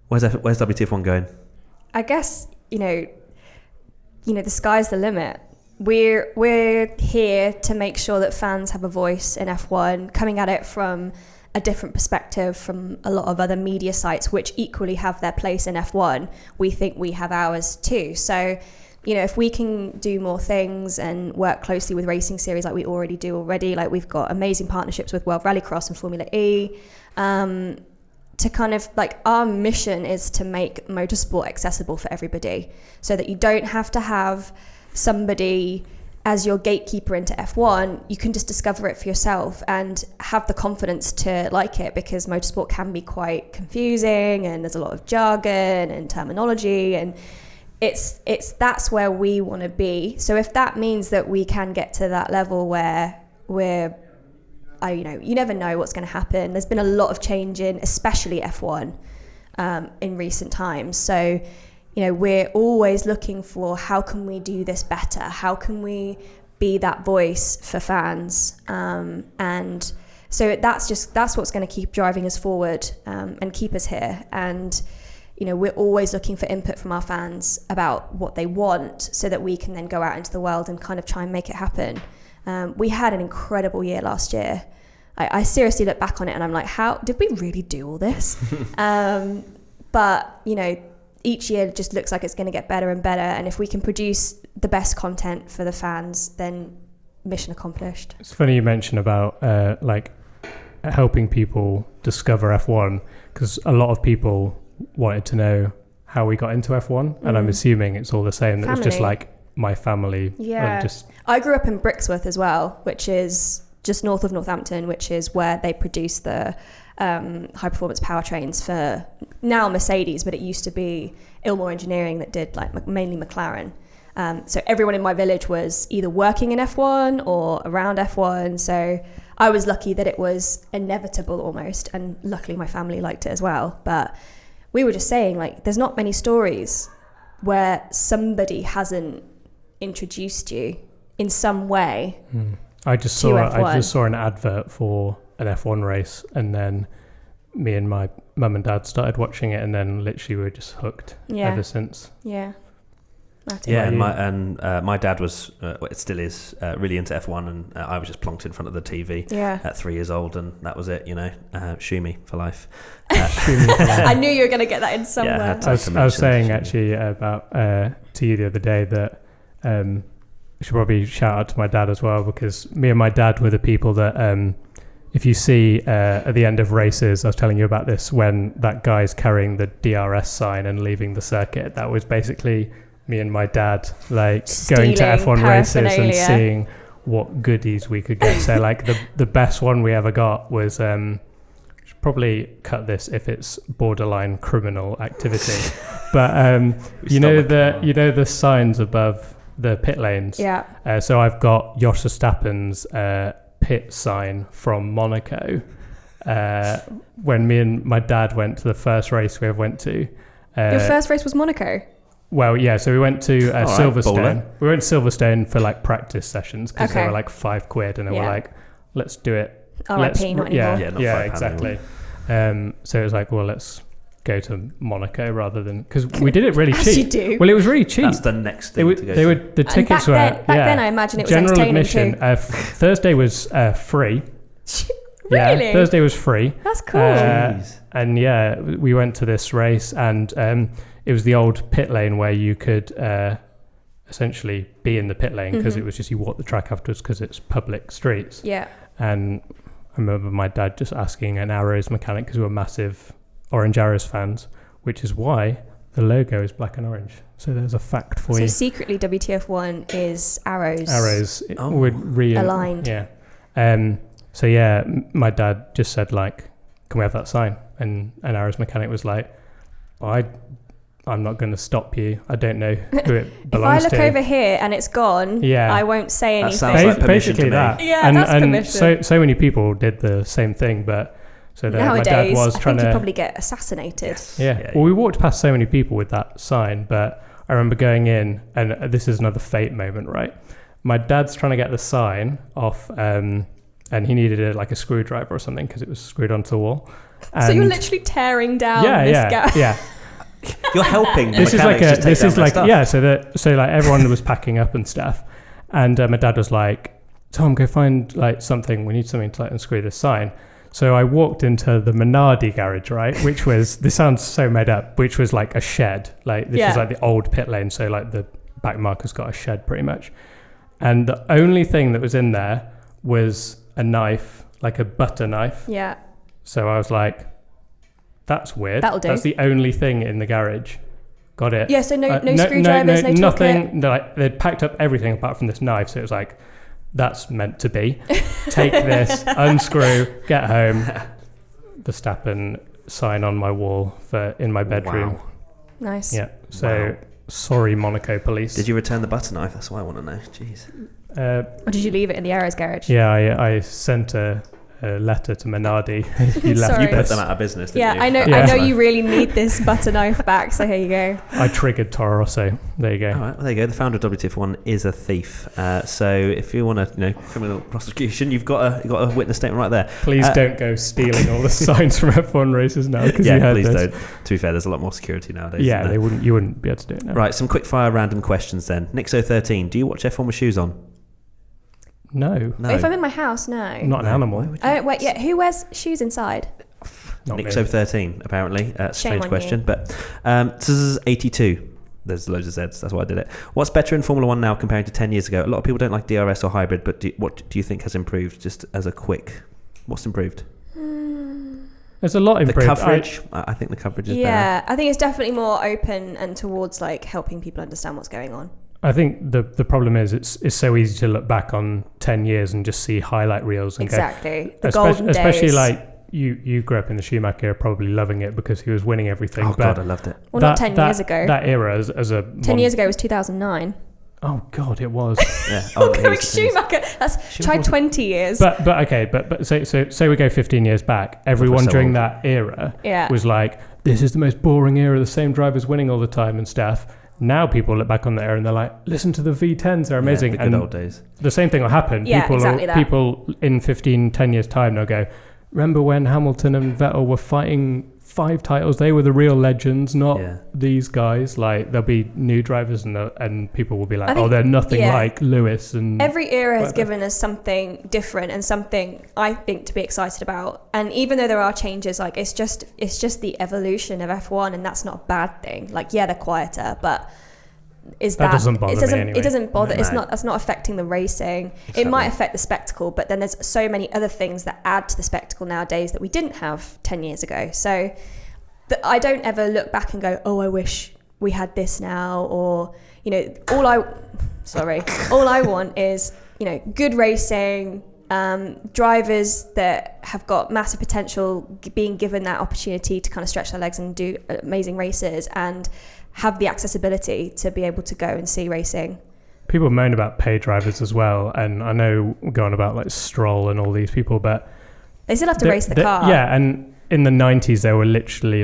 B: Where's WTF1 going?
A: I guess, you know, the sky's the limit. We're here to make sure that fans have a voice in F1, coming at it from a different perspective from a lot of other media sites, which equally have their place in F1. We think we have ours too. So, if we can do more things and work closely with racing series like we already do, like we've got amazing partnerships with World Rallycross and Formula E, to kind of like, our mission is to make motorsport accessible for everybody, so that you don't have to have somebody as your gatekeeper into F1. You can just discover it for yourself and have the confidence to like it, because motorsport can be quite confusing and there's a lot of jargon and terminology, and that's where we want to be. So if that means that we can get to that level where you never know what's going to happen. There's been a lot of change in especially F1 in recent times. So we're always looking for, how can we do this better? How can we be that voice for fans? And so that's what's going to keep driving us forward and keep us here. And, we're always looking for input from our fans about what they want, so that we can then go out into the world and kind of try and make it happen. We had an incredible year last year. I seriously look back on it and I'm like, how did we really do all this? But, each year just looks like it's going to get better and better. And if we can produce the best content for the fans, then mission accomplished.
C: It's funny you mention about helping people discover F1, because a lot of people wanted to know how we got into F1. And I'm assuming it's all the same. It was just like my family.
A: Yeah. I grew up in Brixworth as well, which is just north of Northampton, which is where they produce the high performance powertrains for now Mercedes, but it used to be Ilmore Engineering that did mainly McLaren. So everyone in my village was either working in F1 or around F1. So I was lucky that it was inevitable almost, and luckily my family liked it as well. But we were just saying, there's not many stories where somebody hasn't introduced you in some way.
C: I just saw an advert for an F1 race, and then me and my mum and dad started watching it, and then literally we were just hooked ever since.
A: Yeah.
B: And my dad was, it still is, really into F1, and I was just plonked in front of the TV at 3 years old, and that was it, shoe me for life.
A: I knew you were going to get that in somewhere.
C: I was saying actually about to you the other day that I should probably shout out to my dad as well, because me and my dad were the people that if you see at the end of races, I was telling you about this, when that guy's carrying the DRS sign and leaving the circuit, that was basically me and my dad going to F1 races and seeing what goodies we could get. So the best one we ever got was should probably cut this if it's borderline criminal activity, but the signs above the pit lanes. So I've got Jos Verstappen's pit sign from Monaco. When me and my dad went to the first race we ever went to.
A: Your first race was Monaco?
C: Well, yeah, so we went to Silverstone. We went to Silverstone for practice sessions, because they were £5, and they were like, let's do it.
A: RIP, not anymore.
C: Yeah, exactly. So it was let's go to Monaco rather than, because we did it really
A: As
C: cheap.
A: you do.
C: Well, it was really cheap.
B: That's the next thing to go to.
C: The tickets were
A: back then I imagine it was
C: general
A: entertaining
C: admission.
A: too.
C: Thursday was free.
A: Really?
C: Yeah, Thursday was free.
A: That's cool.
C: And yeah, we went to this race, and it was the old pit lane where you could essentially be in the pit lane because it was just you walk the track afterwards because it's public streets.
A: Yeah.
C: And I remember my dad just asking an Arrows mechanic, because we were massive Orange Arrows fans, which is why the logo is black and orange. So there's a fact for you.
A: So secretly WTF1 is arrows.
C: Arrows would
A: aligned.
C: Yeah. So yeah, my dad just said, like, can we have that sign? And an Arrows mechanic was like, I'm not going to stop you. I don't know who it belongs to.
A: If I look over here and it's gone, I won't say anything.
B: That sounds like permission
C: basically
B: to me.
C: that.
A: Yeah, that's permission.
C: So many people did the same thing, but so that
A: nowadays,
C: my dad was
A: I
C: trying
A: think you'd
C: to
A: probably get assassinated.
B: Yes.
C: Yeah. Well, we walked past so many people with that sign, but I remember going in, and this is another fate moment, right? My dad's trying to get the sign off, and he needed a screwdriver or something because it was screwed onto the wall. And
A: so you're literally tearing down this guy.
C: Yeah.
B: You're helping.
C: This is so everyone was packing up and stuff, and my dad was like, "Tom, go find something. We need something to unscrew this sign." So I walked into the Minardi garage, right, which was, this sounds so made up, which was like a shed. This is the old pit lane, so the back marker's got a shed pretty much. And the only thing that was in there was a knife, like a butter knife.
A: Yeah.
C: So I was like, that's weird.
A: That'll do.
C: That's the only thing in the garage. Got it.
A: Yeah, so no screwdrivers, no
C: nothing. They'd packed up everything apart from this knife, so it was like, that's meant to be. Take this, unscrew, get home. Verstappen sign on my wall in my bedroom.
B: Wow.
A: Nice.
C: Yeah. So sorry, Monaco police.
B: Did you return the butter knife? That's what I want to know. Jeez.
A: Or did you leave it in the Arrows garage?
C: Yeah, I sent a letter to Minardi. You
B: put them out of business, didn't you?
A: I know you really need this butter knife back, so here you go.
C: I triggered Toro Rosso. There you go.
B: All right, well, there you go. The founder of WTF1 is a thief. So if you want to, criminal prosecution, you've got a witness statement right there.
C: Please don't go stealing all the signs from F1 races now.
B: Yeah, please don't. To be fair, there's a lot more security nowadays.
C: Yeah, you wouldn't be able to do it now.
B: Right, some quick-fire random questions then. Nixo13, do you watch F1 with shoes on?
C: No.
A: If I'm in my house, no.
C: I'm not an animal.
A: Who wears shoes inside?
B: Nixo13, apparently. Strange question.
A: You.
B: But this is 82. There's loads of Zs, that's why I did it. What's better in Formula 1 now compared to 10 years ago? A lot of people don't like DRS or hybrid, but what do you think has improved, just as a quick... What's improved?
C: There's a lot improved.
B: The coverage? I think the coverage is better.
A: Yeah, I think it's definitely more open and towards helping people understand what's going on.
C: I think the problem is it's so easy to look back on 10 years and just see highlight reels and
A: go,
C: the golden days. Especially you grew up in the Schumacher era, probably loving it because he was winning everything.
B: Oh, God, I loved it.
A: Well, not 10 years ago.
C: That era as a...
A: 10 years ago was 2009.
C: Oh, God, it was.
B: Yeah.
A: Going Schumacher. Try 20 years.
C: But okay, but say we go 15 years back, everyone during that era was like, this is the most boring era, the same drivers winning all the time and stuff. Now people look back on the era and they're like, listen to the V10s, they're amazing.
B: The good old days.
C: The same thing will happen.
A: Yeah, exactly that.
C: People in 10 years time, they'll go, remember when Hamilton and Vettel were fighting 5 titles? They were the real legends, not these guys. There'll be new drivers and people will be like, they're nothing like Lewis. And
A: every era has given us something different and something I think to be excited about. And even though there are changes, it's just the evolution of F1, and that's not a bad thing. They're quieter, but that doesn't bother me anyway. It doesn't bother. No. That's not affecting the racing. Exactly. It might affect the spectacle, but then there's so many other things that add to the spectacle nowadays that we didn't have 10 years ago. So I don't ever look back and go, I wish we had this now, or all I want is good racing, drivers that have got massive potential being given that opportunity to kind of stretch their legs and do amazing races and have the accessibility to be able to go and see racing.
C: People moan about pay drivers as well, and I know we're going about Stroll and all these people, but
A: they still have to race the car.
C: Yeah, and in the 90s they were literally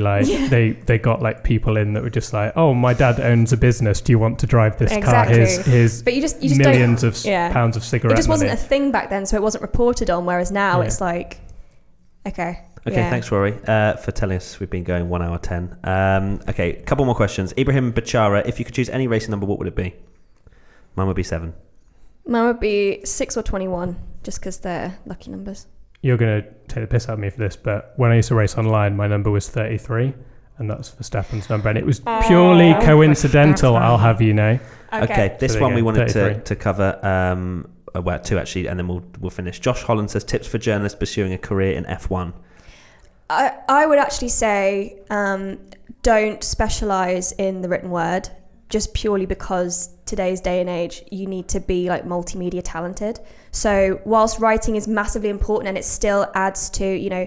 C: they got people in that were just oh, my dad owns a business, do you want to drive this car? His
A: but you just
C: millions of pounds of cigarette
A: it just wasn't
C: money.
A: A thing back then, so it wasn't reported on, whereas now it's okay.
B: Okay, thanks, Rory, for telling us we've been going 1 hour 10. Okay, a couple more questions. Ibrahim Bachara, if you could choose any racing number, what would it be? Mine would be 7.
A: Mine would be 6 or 21, just because they're lucky numbers.
C: You're going to take the piss out of me for this, but when I used to race online, my number was 33, and that's Verstappen's number, and it was purely coincidental, I'll have you know.
B: Okay, this one we wanted
C: 33.
B: to cover, well, 2 actually, and then we'll finish. Josh Holland says, tips for journalists pursuing a career in F1.
A: I would actually say don't specialise in the written word, just purely because today's day and age, you need to be like multimedia talented. So whilst writing is massively important and it still adds to, you know,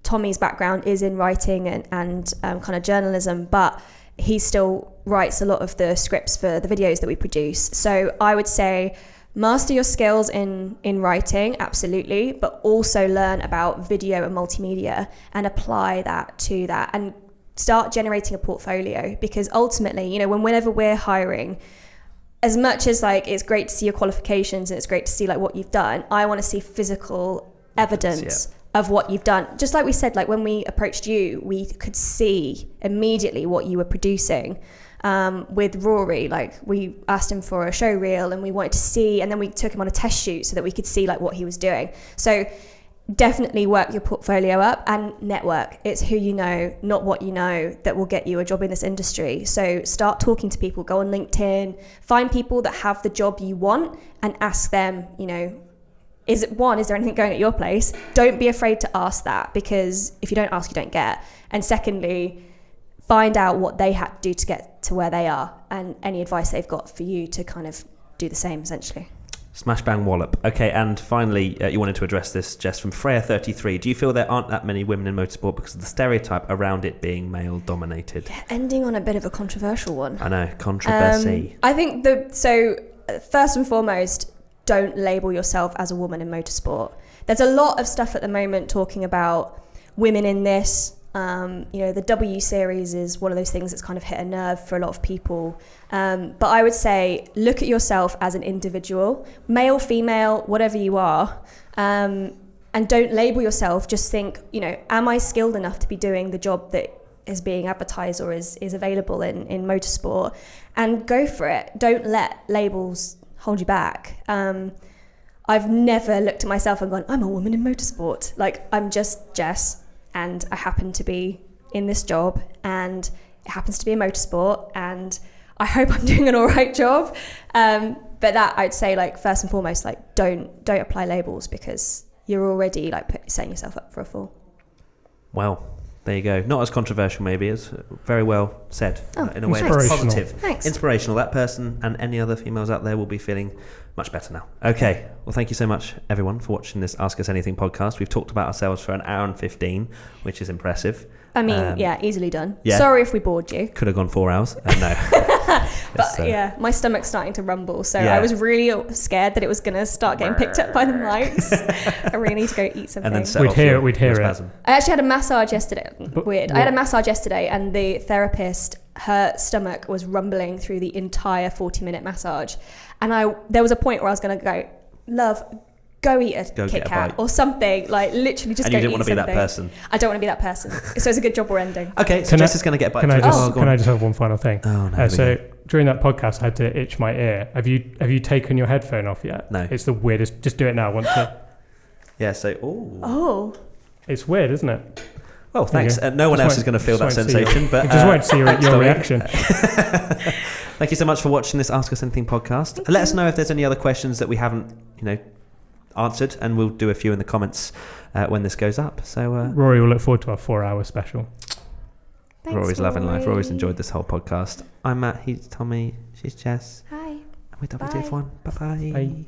A: Tommy's background is in writing and kind of journalism, but he still writes a lot of the scripts for the videos that we produce. So I would say master your skills in writing, absolutely, but also learn about video and multimedia and apply that to that and start generating a portfolio, because ultimately, you know, whenever we're hiring, as much as like it's great to see your qualifications and it's great to see like what you've done, I want to see physical evidence of what you've done. Just like we said, like when we approached you, we could see immediately what you were producing. With Rory, like we asked him for a show reel and we wanted to see, and then we took him on a test shoot so that we could see like what he was doing. So definitely work your portfolio up and network. It's who you know, not what you know, that will get you a job in this industry. So start talking to people, go on LinkedIn, find people that have the job you want and ask them, you know, is there anything going at your place? Don't be afraid to ask that, because if you don't ask, you don't get. And secondly, find out what they had to do to get to where they are and any advice they've got for you to kind of do the same, essentially.
B: Smash bang wallop. Okay, and finally, you wanted to address this, Jess, from Freya33. Do you feel there aren't that many women in motorsport because of the stereotype around it being male dominated?
A: Yeah, ending on a bit of a controversial one.
B: I know, controversy.
A: I think first and foremost, don't label yourself as a woman in motorsport. There's a lot of stuff at the moment talking about women in this. You know, the W series is one of those things that's kind of hit a nerve for a lot of people. But I would say look at yourself as an individual, male, female, whatever you are, and don't label yourself. Just think, you know, am I skilled enough to be doing the job that is being advertised or is available in motorsport? And go for it. Don't let labels hold you back. I've never looked at myself and gone, I'm a woman in motorsport. Like, I'm just Jess. And I happen to be in this job, and it happens to be a motorsport, and I hope I'm doing an all right job. But that, I'd say, like, first and foremost, like, don't apply labels, because you're already like setting yourself up for a fall.
B: Well, there you go. Not as controversial, maybe, as very well said in a way that's positive.
A: Thanks.
B: Inspirational. That person and any other females out there will be feeling much better now. Okay. Well, thank you so much, everyone, for watching this Ask Us Anything podcast. We've talked about ourselves for 1 hour and 15, which is impressive.
A: I mean, easily done.
B: Yeah.
A: Sorry if we bored you.
B: Could have gone 4 hours. No.
A: But yeah, my stomach's starting to rumble, so I was really scared that it was going to start getting picked up by the mics. I really need to go eat something.
B: And then
C: we'd hear it.
A: I actually had a massage yesterday. Weird. I had a massage yesterday, and the therapist, her stomach was rumbling through the entire 40-minute massage. And there was a point where I was going to go, love, go eat a Kit Kat or something, like literally just go eat something. And you didn't want to be that person. I don't want to be that person. So it's a good job we're ending.
B: Okay, so Jess is going to get back to
C: it. Can I just have one final thing?
B: Oh, no.
C: So during that podcast, I had to itch my ear. Have you taken your headphone off yet?
B: No.
C: It's the weirdest. Just do it now.
B: Yeah, so,
A: Oh.
C: It's weird, isn't it?
B: Well, thanks. No one else is going to feel that sensation. But
C: just wait to see your reaction.
B: Thank you so much for watching this Ask Us Anything podcast. Let us know if there's any other questions that we haven't, answered, and we'll do a few in the comments when this goes up. So
C: Rory will look forward to our 4-hour special.
A: Thanks,
B: Rory's loving life. Rory's enjoyed this whole podcast. I'm Matt. He's Tommy. She's Jess.
A: Hi.
B: And we're WTF1. Bye-bye.
C: Bye.